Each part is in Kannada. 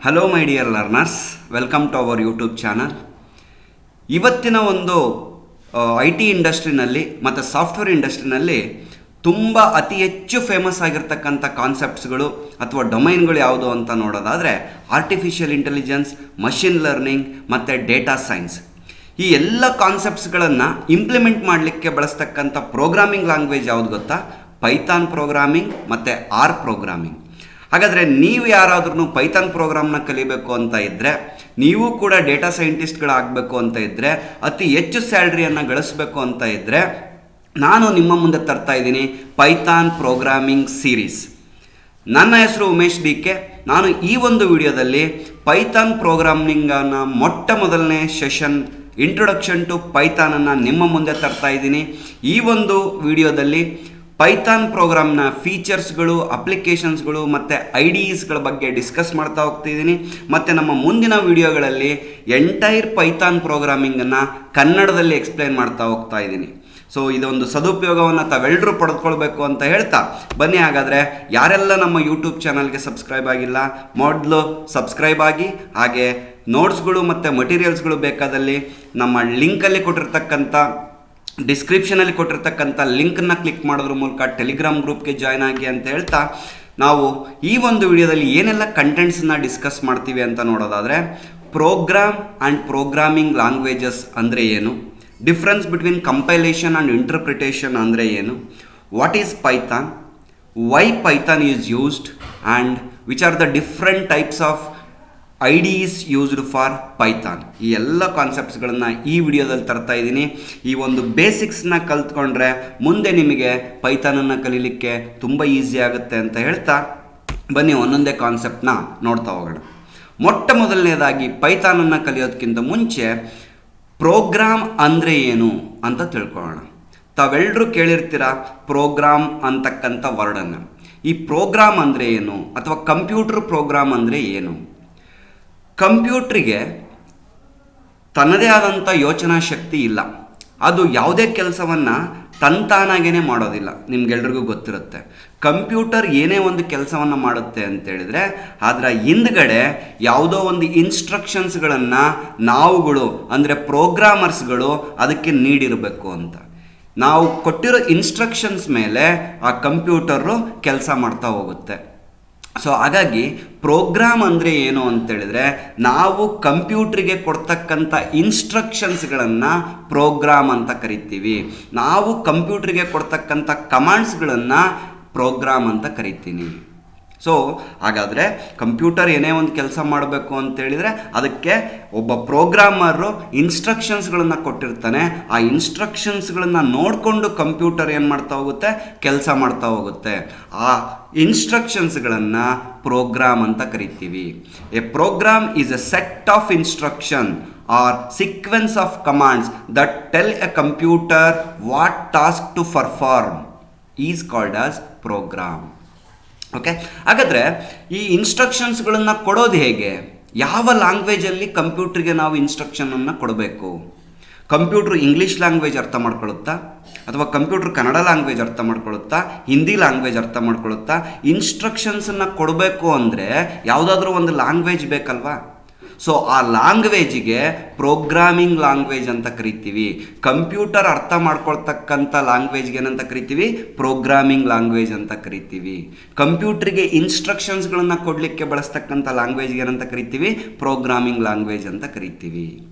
Hello my dear learners, welcome to our YouTube channel. ಇವತ್ತಿನ ಒಂದು ಐ ಟಿ ಇಂಡಸ್ಟ್ರಿನಲ್ಲಿ ಮತ್ತು ಸಾಫ್ಟ್ವೇರ್ ಇಂಡಸ್ಟ್ರಿನಲ್ಲಿ ತುಂಬ ಅತಿ ಹೆಚ್ಚು ಫೇಮಸ್ ಆಗಿರ್ತಕ್ಕಂಥ ಕಾನ್ಸೆಪ್ಟ್ಸ್ಗಳು ಅಥವಾ ಡೊಮೈನ್ಗಳು ಯಾವುದು ಅಂತ ನೋಡೋದಾದರೆ ಆರ್ಟಿಫಿಷಿಯಲ್ ಇಂಟೆಲಿಜೆನ್ಸ್, ಮಷಿನ್ ಲರ್ನಿಂಗ್ ಮತ್ತು ಡೇಟಾ ಸೈನ್ಸ್. ಈ ಎಲ್ಲ ಕಾನ್ಸೆಪ್ಟ್ಸ್ಗಳನ್ನು ಇಂಪ್ಲಿಮೆಂಟ್ ಮಾಡಲಿಕ್ಕೆ ಬಳಸ್ತಕ್ಕಂಥ ಪ್ರೋಗ್ರಾಮಿಂಗ್ ಲ್ಯಾಂಗ್ವೇಜ್ ಯಾವುದು ಗೊತ್ತಾ? ಪೈಥಾನ್ ಪ್ರೋಗ್ರಾಮಿಂಗ್ ಮತ್ತು ಆರ್ ಪ್ರೋಗ್ರಾಮಿಂಗ್. ಹಾಗಾದರೆ ನೀವು ಯಾರಾದ್ರೂ ಪೈಥಾನ್ ಪ್ರೋಗ್ರಾಮ್ನ ಕಲಿಬೇಕು ಅಂತ ಇದ್ದರೆ, ನೀವು ಕೂಡ ಡೇಟಾ ಸೈಂಟಿಸ್ಟ್ಗಳಾಗಬೇಕು ಅಂತ ಇದ್ದರೆ, ಅತಿ ಹೆಚ್ಚು ಸ್ಯಾಲ್ರಿಯನ್ನು ಗಳಿಸಬೇಕು ಅಂತ ಇದ್ದರೆ, ನಾನು ನಿಮ್ಮ ಮುಂದೆ ತರ್ತಾ ಇದ್ದೀನಿ ಪೈಥಾನ್ ಪ್ರೋಗ್ರಾಮಿಂಗ್ ಸೀರೀಸ್. ನನ್ನ ಹೆಸರು ಉಮೇಶ್ ಡಿ.ಕೆ. ನಾನು ಈ ಒಂದು ವಿಡಿಯೋದಲ್ಲಿ ಪೈಥಾನ್ ಪ್ರೋಗ್ರಾಮಿಂಗನ್ನು ಮೊಟ್ಟ ಮೊದಲನೇ ಸೆಷನ್ ಇಂಟ್ರೊಡಕ್ಷನ್ ಟು ಪೈಥಾನನ್ನು ನಿಮ್ಮ ಮುಂದೆ ತರ್ತಾ ಇದ್ದೀನಿ. ಈ ಒಂದು ವಿಡಿಯೋದಲ್ಲಿ ಪೈಥಾನ್ ಪ್ರೋಗ್ರಾಮ್ನ ಫೀಚರ್ಸ್ಗಳು, ಅಪ್ಲಿಕೇಶನ್ಸ್ಗಳು ಮತ್ತು ಐಡಿಯೀಸ್ಗಳ ಬಗ್ಗೆ ಡಿಸ್ಕಸ್ ಮಾಡ್ತಾ ಹೋಗ್ತಿದ್ದೀನಿ. ಮತ್ತು ನಮ್ಮ ಮುಂದಿನ ವಿಡಿಯೋಗಳಲ್ಲಿ ಎಂಟೈರ್ ಪೈಥಾನ್ ಪ್ರೋಗ್ರಾಮಿಂಗನ್ನು ಕನ್ನಡದಲ್ಲಿ ಎಕ್ಸ್ಪ್ಲೈನ್ ಮಾಡ್ತಾ ಹೋಗ್ತಾ ಇದ್ದೀನಿ. ಸೊ ಇದೊಂದು ಸದುಪಯೋಗವನ್ನು ತಾವೆಲ್ಲರೂ ಪಡೆದುಕೊಳ್ಬೇಕು ಅಂತ ಹೇಳ್ತಾ ಬನ್ನಿ. ಹಾಗಾದರೆ ಯಾರೆಲ್ಲ ನಮ್ಮ ಯೂಟ್ಯೂಬ್ ಚಾನಲ್ಗೆ ಸಬ್ಸ್ಕ್ರೈಬ್ ಆಗಿಲ್ಲ, ಮೊದಲು ಸಬ್ಸ್ಕ್ರೈಬ್ ಆಗಿ. ಹಾಗೆ ನೋಟ್ಸ್ಗಳು ಮತ್ತು ಮಟೀರಿಯಲ್ಸ್ಗಳು ಬೇಕಾದಲ್ಲಿ ನಮ್ಮ ಲಿಂಕಲ್ಲಿ ಕೊಟ್ಟಿರ್ತಕ್ಕಂಥ ಡಿಸ್ಕ್ರಿಪ್ಷನಲ್ಲಿ ಕೊಟ್ಟಿರ್ತಕ್ಕಂಥ ಲಿಂಕನ್ನು ಕ್ಲಿಕ್ ಮಾಡೋದ್ರ ಮೂಲಕ ಟೆಲಿಗ್ರಾಮ್ ಗ್ರೂಪ್ಗೆ ಜಾಯ್ನ್ ಆಗಿ ಅಂತ ಹೇಳ್ತಾ, ನಾವು ಈ ಒಂದು ವಿಡಿಯೋದಲ್ಲಿ ಏನೆಲ್ಲ ಕಂಟೆಂಟ್ಸನ್ನ ಡಿಸ್ಕಸ್ ಮಾಡ್ತೀವಿ ಅಂತ ನೋಡೋದಾದರೆ, ಪ್ರೋಗ್ರಾಮ್ ಆ್ಯಂಡ್ ಪ್ರೋಗ್ರಾಮಿಂಗ್ ಲ್ಯಾಂಗ್ವೇಜಸ್ ಅಂದರೆ ಏನು, difference between compilation and interpretation ಅಂದರೆ ಏನು, what is Python, why Python is used and which are the different types of IDEs used for Python. ಈ ಎಲ್ಲ ಕಾನ್ಸೆಪ್ಟ್ಸ್ಗಳನ್ನು ಈ ವಿಡಿಯೋದಲ್ಲಿ ತರ್ತಾ ಇದ್ದೀನಿ. ಈ ಒಂದು ಬೇಸಿಕ್ಸ್ನ ಕಲ್ತ್ಕೊಂಡ್ರೆ ಮುಂದೆ ನಿಮಗೆ ಪೈಥಾನನ್ನು ಕಲೀಲಿಕ್ಕೆ ತುಂಬ ಈಸಿ ಆಗುತ್ತೆ ಅಂತ ಹೇಳ್ತಾ ಬನ್ನಿ ಒಂದೊಂದೇ ಕಾನ್ಸೆಪ್ಟ್ನ ನೋಡ್ತಾ ಹೋಗೋಣ. ಮೊಟ್ಟ ಮೊದಲನೇದಾಗಿ ಪೈಥಾನನ್ನು ಕಲಿಯೋದಕ್ಕಿಂತ ಮುಂಚೆ ಪ್ರೋಗ್ರಾಮ್ ಅಂದರೆ ಏನು ಅಂತ ತಿಳ್ಕೊಳ್ಳೋಣ. ತಾವೆಲ್ಲರೂ ಕೇಳಿರ್ತೀರ ಪ್ರೋಗ್ರಾಮ್ ಅಂತಕ್ಕಂಥ ವರ್ಡನ್ನು. ಈ ಪ್ರೋಗ್ರಾಮ್ ಅಂದರೆ ಏನು ಅಥವಾ ಕಂಪ್ಯೂಟರ್ ಪ್ರೋಗ್ರಾಮ್ ಅಂದರೆ ಏನು? ಕಂಪ್ಯೂಟ್ರಿಗೆ ತನ್ನದೇ ಆದಂಥ ಯೋಚನಾ ಶಕ್ತಿ ಇಲ್ಲ. ಅದು ಯಾವುದೇ ಕೆಲಸವನ್ನು ತಂತಾನಾಗೇ ಮಾಡೋದಿಲ್ಲ. ನಿಮ್ಗೆಲ್ರಿಗೂ ಗೊತ್ತಿರುತ್ತೆ. ಕಂಪ್ಯೂಟರ್ ಏನೇ ಒಂದು ಕೆಲಸವನ್ನು ಮಾಡುತ್ತೆ ಅಂತೇಳಿದರೆ ಅದರ ಹಿಂದ್ಗಡೆ ಯಾವುದೋ ಒಂದು ಇನ್ಸ್ಟ್ರಕ್ಷನ್ಸ್ಗಳನ್ನು ನಾವುಗಳು ಅಂದರೆ ಪ್ರೋಗ್ರಾಮರ್ಸ್ಗಳು ಅದಕ್ಕೆ ನೀಡಿರಬೇಕು ಅಂತ. ನಾವು ಕೊಟ್ಟಿರೋ ಇನ್ಸ್ಟ್ರಕ್ಷನ್ಸ್ ಮೇಲೆ ಆ ಕಂಪ್ಯೂಟರು ಕೆಲಸ ಮಾಡ್ತಾ ಹೋಗುತ್ತೆ. ಸೊ ಹಾಗಾಗಿ ಪ್ರೋಗ್ರಾಮ್ ಅಂದರೆ ಏನು ಅಂತೇಳಿದರೆ, ನಾವು ಕಂಪ್ಯೂಟ್ರಿಗೆ ಕೊಡ್ತಕ್ಕಂಥ ಇನ್ಸ್ಟ್ರಕ್ಷನ್ಸ್ಗಳನ್ನು ಪ್ರೋಗ್ರಾಮ್ ಅಂತ ಕರಿತೀವಿ. ನಾವು ಕಂಪ್ಯೂಟ್ರಿಗೆ ಕೊಡ್ತಕ್ಕಂಥ ಕಮಾಂಡ್ಸ್ಗಳನ್ನು ಪ್ರೋಗ್ರಾಮ್ ಅಂತ ಕರಿತೀನಿ. ಸೊ ಹಾಗಾದರೆ ಕಂಪ್ಯೂಟರ್ ಏನೇ ಒಂದು ಕೆಲಸ ಮಾಡಬೇಕು ಅಂತೇಳಿದರೆ ಅದಕ್ಕೆ ಒಬ್ಬ ಪ್ರೋಗ್ರಾಮರು ಇನ್ಸ್ಟ್ರಕ್ಷನ್ಸ್ಗಳನ್ನು ಕೊಟ್ಟಿರ್ತಾನೆ. ಆ ಇನ್ಸ್ಟ್ರಕ್ಷನ್ಸ್ಗಳನ್ನು ನೋಡಿಕೊಂಡು ಕಂಪ್ಯೂಟರ್ ಏನು ಮಾಡ್ತಾ ಹೋಗುತ್ತೆ, ಕೆಲಸ ಮಾಡ್ತಾ ಹೋಗುತ್ತೆ. ಆ ಇನ್ಸ್ಟ್ರಕ್ಷನ್ಸ್ಗಳನ್ನು ಪ್ರೋಗ್ರಾಮ್ ಅಂತ ಕರಿತೀವಿ. A program is a set of instruction or sequence of commands that tell a computer what task to perform is called as program. Okay, ಹಾಗಾದರೆ ಈ ಇನ್ಸ್ಟ್ರಕ್ಷನ್ಸ್ಗಳನ್ನು ಕೊಡೋದು ಹೇಗೆ? ಯಾವ ಲ್ಯಾಂಗ್ವೇಜಲ್ಲಿ ಕಂಪ್ಯೂಟ್ರಿಗೆ ನಾವು ಇನ್ಸ್ಟ್ರಕ್ಷನನ್ನು ಕೊಡಬೇಕು? ಕಂಪ್ಯೂಟ್ರ್ ಇಂಗ್ಲೀಷ್ ಲ್ಯಾಂಗ್ವೇಜ್ ಅರ್ಥ ಮಾಡ್ಕೊಳ್ಳುತ್ತಾ, ಅಥವಾ ಕಂಪ್ಯೂಟ್ರ್ ಕನ್ನಡ ಲ್ಯಾಂಗ್ವೇಜ್ ಅರ್ಥ ಮಾಡ್ಕೊಳ್ಳುತ್ತಾ, ಹಿಂದಿ ಲ್ಯಾಂಗ್ವೇಜ್ ಅರ್ಥ ಮಾಡ್ಕೊಳ್ಳುತ್ತಾ? ಇನ್ಸ್ಟ್ರಕ್ಷನ್ಸನ್ನು ಕೊಡಬೇಕು ಅಂದರೆ ಯಾವುದಾದ್ರೂ ಒಂದು ಲ್ಯಾಂಗ್ವೇಜ್ ಬೇಕಲ್ವಾ? ಸೊ ಆ ಲ್ಯಾಂಗ್ವೇಜಿಗೆ ಪ್ರೋಗ್ರಾಮಿಂಗ್ ಲ್ಯಾಂಗ್ವೇಜ್ ಅಂತ ಕರಿತೀವಿ. ಕಂಪ್ಯೂಟರ್ ಅರ್ಥ ಮಾಡ್ಕೊಳ್ತಕ್ಕಂಥ ಲ್ಯಾಂಗ್ವೇಜ್ಗೆ ಏನಂತ ಕರಿತೀವಿ? ಪ್ರೋಗ್ರಾಮಿಂಗ್ ಲ್ಯಾಂಗ್ವೇಜ್ ಅಂತ ಕರಿತೀವಿ. ಕಂಪ್ಯೂಟ್ರಿಗೆ ಇನ್ಸ್ಟ್ರಕ್ಷನ್ಸ್ಗಳನ್ನು ಕೊಡಲಿಕ್ಕೆ ಬಳಸ್ತಕ್ಕಂಥ ಲ್ಯಾಂಗ್ವೇಜ್ಗೆ ಏನಂತ ಕರಿತೀವಿ? ಪ್ರೋಗ್ರಾಮಿಂಗ್ ಲ್ಯಾಂಗ್ವೇಜ್ ಅಂತ ಕರಿತೀವಿ.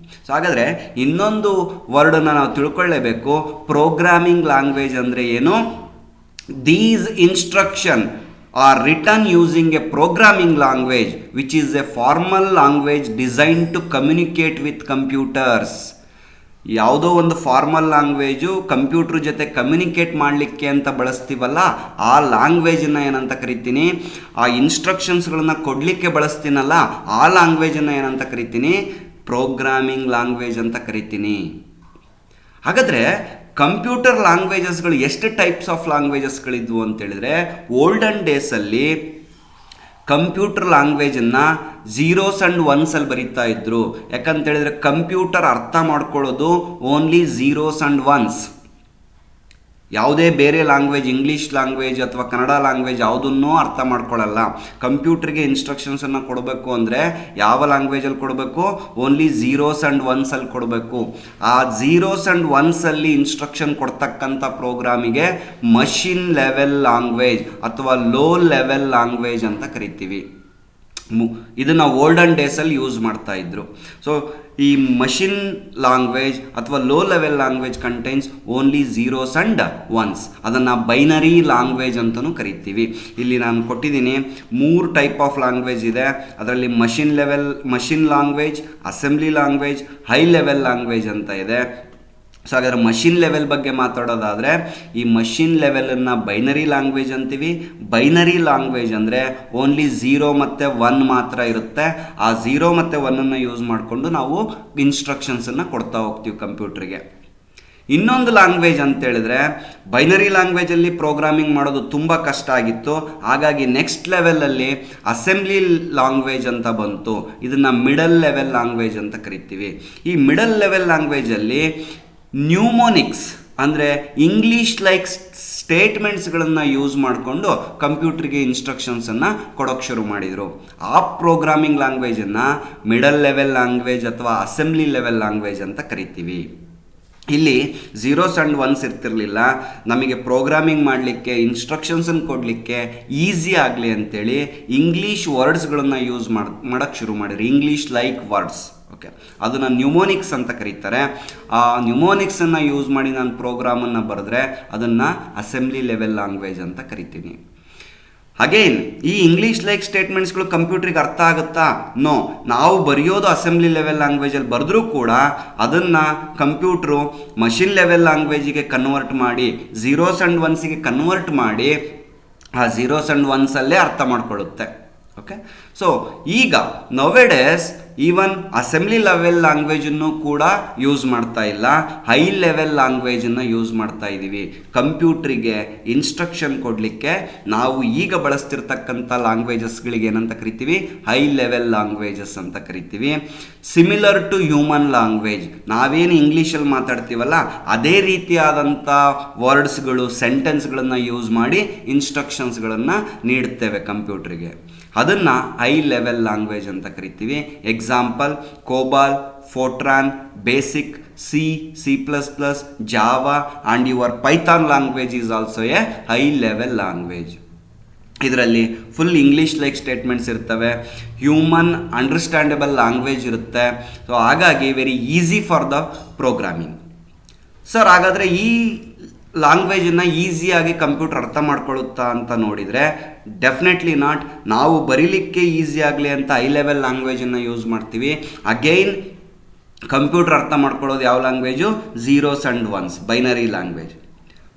ಸೊ ಹಾಗಾದರೆ ಇನ್ನೊಂದು ವರ್ಡನ್ನು ನಾವು ತಿಳ್ಕೊಳ್ಳೇಬೇಕು. ಪ್ರೋಗ್ರಾಮಿಂಗ್ ಲ್ಯಾಂಗ್ವೇಜ್ ಅಂದರೆ ಏನು? These instruction are written using a programming language which is a formal language designed to communicate with computers. ಯಾವುದೋ ಒಂದು ಫಾರ್ಮಲ್ ಲ್ಯಾಂಗ್ವೇಜು ಕಂಪ್ಯೂಟ್ರ್ ಜೊತೆ ಕಮ್ಯುನಿಕೇಟ್ ಮಾಡಲಿಕ್ಕೆ ಅಂತ ಬಳಸ್ತೀವಲ್ಲ, ಆ ಲ್ಯಾಂಗ್ವೇಜನ್ನು ಏನಂತ ಕರಿತೀನಿ? ಆ ಇನ್ಸ್ಟ್ರಕ್ಷನ್ಸ್ಗಳನ್ನು ಕೊಡಲಿಕ್ಕೆ ಬಳಸ್ತೀನಲ್ಲ, ಆ ಲ್ಯಾಂಗ್ವೇಜನ್ನು ಏನಂತ ಕರಿತೀನಿ? ಪ್ರೋಗ್ರಾಮಿಂಗ್ ಲ್ಯಾಂಗ್ವೇಜ್ ಅಂತ ಕರಿತೀನಿ. ಹಾಗಾದರೆ ಕಂಪ್ಯೂಟರ್ ಲ್ಯಾಂಗ್ವೇಜಸ್ಗಳು ಎಷ್ಟು ಟೈಪ್ಸ್ ಆಫ್ ಲ್ಯಾಂಗ್ವೇಜಸ್ಗಳಿದ್ವು ಅಂತೇಳಿದರೆ, ಓಲ್ಡನ್ ಡೇಸಲ್ಲಿ ಕಂಪ್ಯೂಟರ್ ಲ್ಯಾಂಗ್ವೇಜನ್ನು ಝೀರೋಸ್ ಆ್ಯಂಡ್ ಒನ್ಸಲ್ಲಿ ಬರೀತಾ ಇದ್ದರು. ಯಾಕಂತೇಳಿದರೆ ಕಂಪ್ಯೂಟರ್ ಅರ್ಥ ಮಾಡ್ಕೊಳ್ಳೋದು ಓನ್ಲಿ ಝೀರೋಸ್ ಆ್ಯಂಡ್ ಒನ್ಸ್. ಯಾವುದೇ ಬೇರೆ ಲ್ಯಾಂಗ್ವೇಜ್, ಇಂಗ್ಲೀಷ್ ಲ್ಯಾಂಗ್ವೇಜ್ ಅಥವಾ ಕನ್ನಡ ಲ್ಯಾಂಗ್ವೇಜ್ ಯಾವುದನ್ನೂ ಅರ್ಥ ಮಾಡ್ಕೊಳ್ಳಲ್ಲ. ಕಂಪ್ಯೂಟ್ರಿಗೆ ಇನ್ಸ್ಟ್ರಕ್ಷನ್ಸನ್ನು ಕೊಡಬೇಕು ಅಂದರೆ ಯಾವ ಲ್ಯಾಂಗ್ವೇಜಲ್ಲಿ ಕೊಡಬೇಕು? ಓನ್ಲಿ ಝೀರೋಸ್ ಆ್ಯಂಡ್ ಒನ್ಸಲ್ಲಿ ಕೊಡಬೇಕು. ಆ ಝೀರೋಸ್ ಆ್ಯಂಡ್ ಒನ್ಸಲ್ಲಿ ಇನ್ಸ್ಟ್ರಕ್ಷನ್ ಕೊಡ್ತಕ್ಕಂಥ ಪ್ರೋಗ್ರಾಮಿಗೆ ಮಷಿನ್ ಲೆವೆಲ್ ಲ್ಯಾಂಗ್ವೇಜ್ ಅಥವಾ ಲೋ ಲೆವೆಲ್ ಲ್ಯಾಂಗ್ವೇಜ್ ಅಂತ ಕರಿತೀವಿ. ಇದನ್ನು ಓಲ್ಡನ್ ಡೇಸಲ್ಲಿ ಯೂಸ್ ಮಾಡ್ತಾ ಇದ್ರು. ಸೊ ಈ ಮಷಿನ್ ಲ್ಯಾಂಗ್ವೇಜ್ ಅಥವಾ low level language contains only zeros and once. ಅದನ್ನು ಬೈನರಿ ಲ್ಯಾಂಗ್ವೇಜ್ ಅಂತಲೂ ಕರಿತೀವಿ. ಇಲ್ಲಿ ನಾನು ಕೊಟ್ಟಿದ್ದೀನಿ 3 ಟೈಪ್ ಆಫ್ ಲ್ಯಾಂಗ್ವೇಜ್ ಇದೆ. ಅದರಲ್ಲಿ machine language, assembly language, high level language ಅಂತ ಇದೆ. ಸೊ ಹಾಗಾದರೆ ಮಷಿನ್ ಲೆವೆಲ್ ಬಗ್ಗೆ ಮಾತಾಡೋದಾದರೆ ಈ ಮಷಿನ್ ಲೆವೆಲನ್ನು ಬೈನರಿ ಲ್ಯಾಂಗ್ವೇಜ್ ಅಂತೀವಿ. ಬೈನರಿ ಲ್ಯಾಂಗ್ವೇಜ್ ಅಂದರೆ ಓನ್ಲಿ 0 ಮತ್ತು 1 ಮಾತ್ರ ಇರುತ್ತೆ. ಆ 0 ಮತ್ತು 1 ಯೂಸ್ ಮಾಡಿಕೊಂಡು ನಾವು ಇನ್ಸ್ಟ್ರಕ್ಷನ್ಸನ್ನು ಕೊಡ್ತಾ ಹೋಗ್ತೀವಿ ಕಂಪ್ಯೂಟ್ರಿಗೆ. ಇನ್ನೊಂದು ಲ್ಯಾಂಗ್ವೇಜ್ ಅಂತೇಳಿದ್ರೆ ಬೈನರಿ ಲ್ಯಾಂಗ್ವೇಜಲ್ಲಿ ಪ್ರೋಗ್ರಾಮಿಂಗ್ ಮಾಡೋದು ತುಂಬ ಕಷ್ಟ ಆಗಿತ್ತು. ಹಾಗಾಗಿ ನೆಕ್ಸ್ಟ್ ಲೆವೆಲಲ್ಲಿ ಅಸೆಂಬ್ಲಿ ಲ್ಯಾಂಗ್ವೇಜ್ ಅಂತ ಬಂತು. ಇದನ್ನು ಮಿಡಲ್ ಲೆವೆಲ್ ಲ್ಯಾಂಗ್ವೇಜ್ ಅಂತ ಕರಿತೀವಿ. ಈ ಮಿಡಲ್ ಲೆವೆಲ್ ಲ್ಯಾಂಗ್ವೇಜಲ್ಲಿ ನ್ಯೂಮೋನಿಕ್ಸ್ ಅಂದರೆ ಇಂಗ್ಲೀಷ್ ಲೈಕ್ ಸ್ಟೇಟ್ಮೆಂಟ್ಸ್ಗಳನ್ನು ಯೂಸ್ ಮಾಡಿಕೊಂಡು ಕಂಪ್ಯೂಟ್ರಿಗೆ ಇನ್ಸ್ಟ್ರಕ್ಷನ್ಸನ್ನು ಕೊಡೋಕ್ಕೆ ಶುರು ಮಾಡಿದರು. ಆ ಪ್ರೋಗ್ರಾಮಿಂಗ್ ಲ್ಯಾಂಗ್ವೇಜನ್ನು ಮಿಡಲ್ ಲೆವೆಲ್ ಲ್ಯಾಂಗ್ವೇಜ್ ಅಥವಾ ಅಸೆಂಬ್ಲಿ ಲೆವೆಲ್ ಲ್ಯಾಂಗ್ವೇಜ್ ಅಂತ ಕರಿತೀವಿ. ಇಲ್ಲಿ ಝೀರೋಸ್ ಆ್ಯಂಡ್ ಒನ್ಸ್ ಇರ್ತಿರಲಿಲ್ಲ. ನಮಗೆ ಪ್ರೋಗ್ರಾಮಿಂಗ್ ಮಾಡಲಿಕ್ಕೆ, ಇನ್ಸ್ಟ್ರಕ್ಷನ್ಸನ್ನು ಕೊಡಲಿಕ್ಕೆ ಈಸಿ ಆಗಲಿ ಅಂತೇಳಿ ಇಂಗ್ಲೀಷ್ ವರ್ಡ್ಸ್ಗಳನ್ನು ಯೂಸ್ ಮಾಡೋಕ್ಕೆ ಶುರು ಮಾಡಿದ್ರು. English like words. ಓಕೆ, ಅದನ್ನು ನ್ಯೂಮೋನಿಕ್ಸ್ ಅಂತ ಕರೀತಾರೆ. ಆ ನ್ಯೂಮೋನಿಕ್ಸನ್ನು ಯೂಸ್ ಮಾಡಿ ನಾನು ಪ್ರೋಗ್ರಾಮನ್ನು ಬರೆದ್ರೆ ಅದನ್ನು ಅಸೆಂಬ್ಲಿ ಲೆವೆಲ್ ಲ್ಯಾಂಗ್ವೇಜ್ ಅಂತ ಕರಿತೀನಿ. ಅಗೇನ್ ಈ ಇಂಗ್ಲೀಷ್ ಲೈಕ್ ಸ್ಟೇಟ್ಮೆಂಟ್ಸ್ಗಳು ಕಂಪ್ಯೂಟ್ರಿಗೆ ಅರ್ಥ ಆಗುತ್ತಾ? ನೋ. ನಾವು ಬರೆಯೋದು ಅಸೆಂಬ್ಲಿ ಲೆವೆಲ್ ಲ್ಯಾಂಗ್ವೇಜಲ್ಲಿ ಬರೆದ್ರೂ ಕೂಡ ಅದನ್ನು ಕಂಪ್ಯೂಟ್ರು ಮಷಿನ್ ಲೆವೆಲ್ ಲ್ಯಾಂಗ್ವೇಜಿಗೆ ಕನ್ವರ್ಟ್ ಮಾಡಿ, ಝೀರೋಸ್ ಆ್ಯಂಡ್ ಒನ್ಸಿಗೆ ಕನ್ವರ್ಟ್ ಮಾಡಿ ಆ ಝೀರೋಸ್ ಆ್ಯಂಡ್ ಒನ್ಸಲ್ಲೇ ಅರ್ಥ ಮಾಡ್ಕೊಳ್ಳುತ್ತೆ. ಓಕೆ, ಸೊ ಈಗ ನೌವೇಡೇಸ್ ಈವನ್ ಅಸೆಂಬ್ಲಿ ಲೆವೆಲ್ ಲ್ಯಾಂಗ್ವೇಜನ್ನು ಕೂಡ ಯೂಸ್ ಮಾಡ್ತಾ ಇಲ್ಲ, ಹೈ ಲೆವೆಲ್ ಲ್ಯಾಂಗ್ವೇಜನ್ನು ಯೂಸ್ ಮಾಡ್ತಾ ಇದ್ದೀವಿ. ಕಂಪ್ಯೂಟ್ರಿಗೆ ಇನ್ಸ್ಟ್ರಕ್ಷನ್ ಕೊಡಲಿಕ್ಕೆ ನಾವು ಈಗ ಬಳಸ್ತಿರ್ತಕ್ಕಂಥ ಲ್ಯಾಂಗ್ವೇಜಸ್ಗಳಿಗೆ ಏನಂತ ಕರಿತೀವಿ? ಹೈ ಲೆವೆಲ್ ಲ್ಯಾಂಗ್ವೇಜಸ್ ಅಂತ ಕರಿತೀವಿ. ಸಿಮಿಲರ್ ಟು ಹ್ಯೂಮನ್ ಲ್ಯಾಂಗ್ವೇಜ್, ನಾವೇನು ಇಂಗ್ಲೀಷಲ್ಲಿ ಮಾತಾಡ್ತೀವಲ್ಲ ಅದೇ ರೀತಿಯಾದಂಥ ವರ್ಡ್ಸ್ಗಳು, ಸೆಂಟೆನ್ಸ್ಗಳನ್ನು ಯೂಸ್ ಮಾಡಿ ಇನ್ಸ್ಟ್ರಕ್ಷನ್ಸ್ಗಳನ್ನು ನೀಡುತ್ತೇವೆ ಕಂಪ್ಯೂಟ್ರಿಗೆ. ಅದನ್ನು ಹೈ ಲೆವೆಲ್ ಲ್ಯಾಂಗ್ವೇಜ್ ಅಂತ ಕರಿತೀವಿ. Example COBOL, Fortran, basic, C++, Java and your Python language is also A high level language. ಇದರಲ್ಲಿ ಫುಲ್ ಇಂಗ್ಲೀಷ್ ಲೈಕ್ ಸ್ಟೇಟ್ಮೆಂಟ್ಸ್ ಇರ್ತವೆ, ಹ್ಯೂಮನ್ ಅಂಡರ್ಸ್ಟ್ಯಾಂಡಬಲ್ ಲ್ಯಾಂಗ್ವೇಜ್ ಇರುತ್ತೆ. ಸೊ ಹಾಗಾಗಿ very easy for the programming. Sir ಹಾಗಾದರೆ ಈ ಲ್ಯಾಂಗ್ವೇಜನ್ನು ಈಸಿಯಾಗಿ ಕಂಪ್ಯೂಟರ್ ಅರ್ಥ ಮಾಡ್ಕೊಳ್ಳುತ್ತಾ ಅಂತ ನೋಡಿದರೆ ಡೆಫಿನೆಟ್ಲಿ ನಾಟ್. ನಾವು ಬರೀಲಿಕ್ಕೆ ಈಸಿ ಆಗಲಿ ಅಂತ ಹೈ ಲೆವೆಲ್ ಲ್ಯಾಂಗ್ವೇಜನ್ನು ಯೂಸ್ ಮಾಡ್ತೀವಿ. ಅಗೈನ್ ಕಂಪ್ಯೂಟರ್ ಅರ್ಥ ಮಾಡ್ಕೊಳ್ಳೋದು ಯಾವ language? Zeros and once, binary language.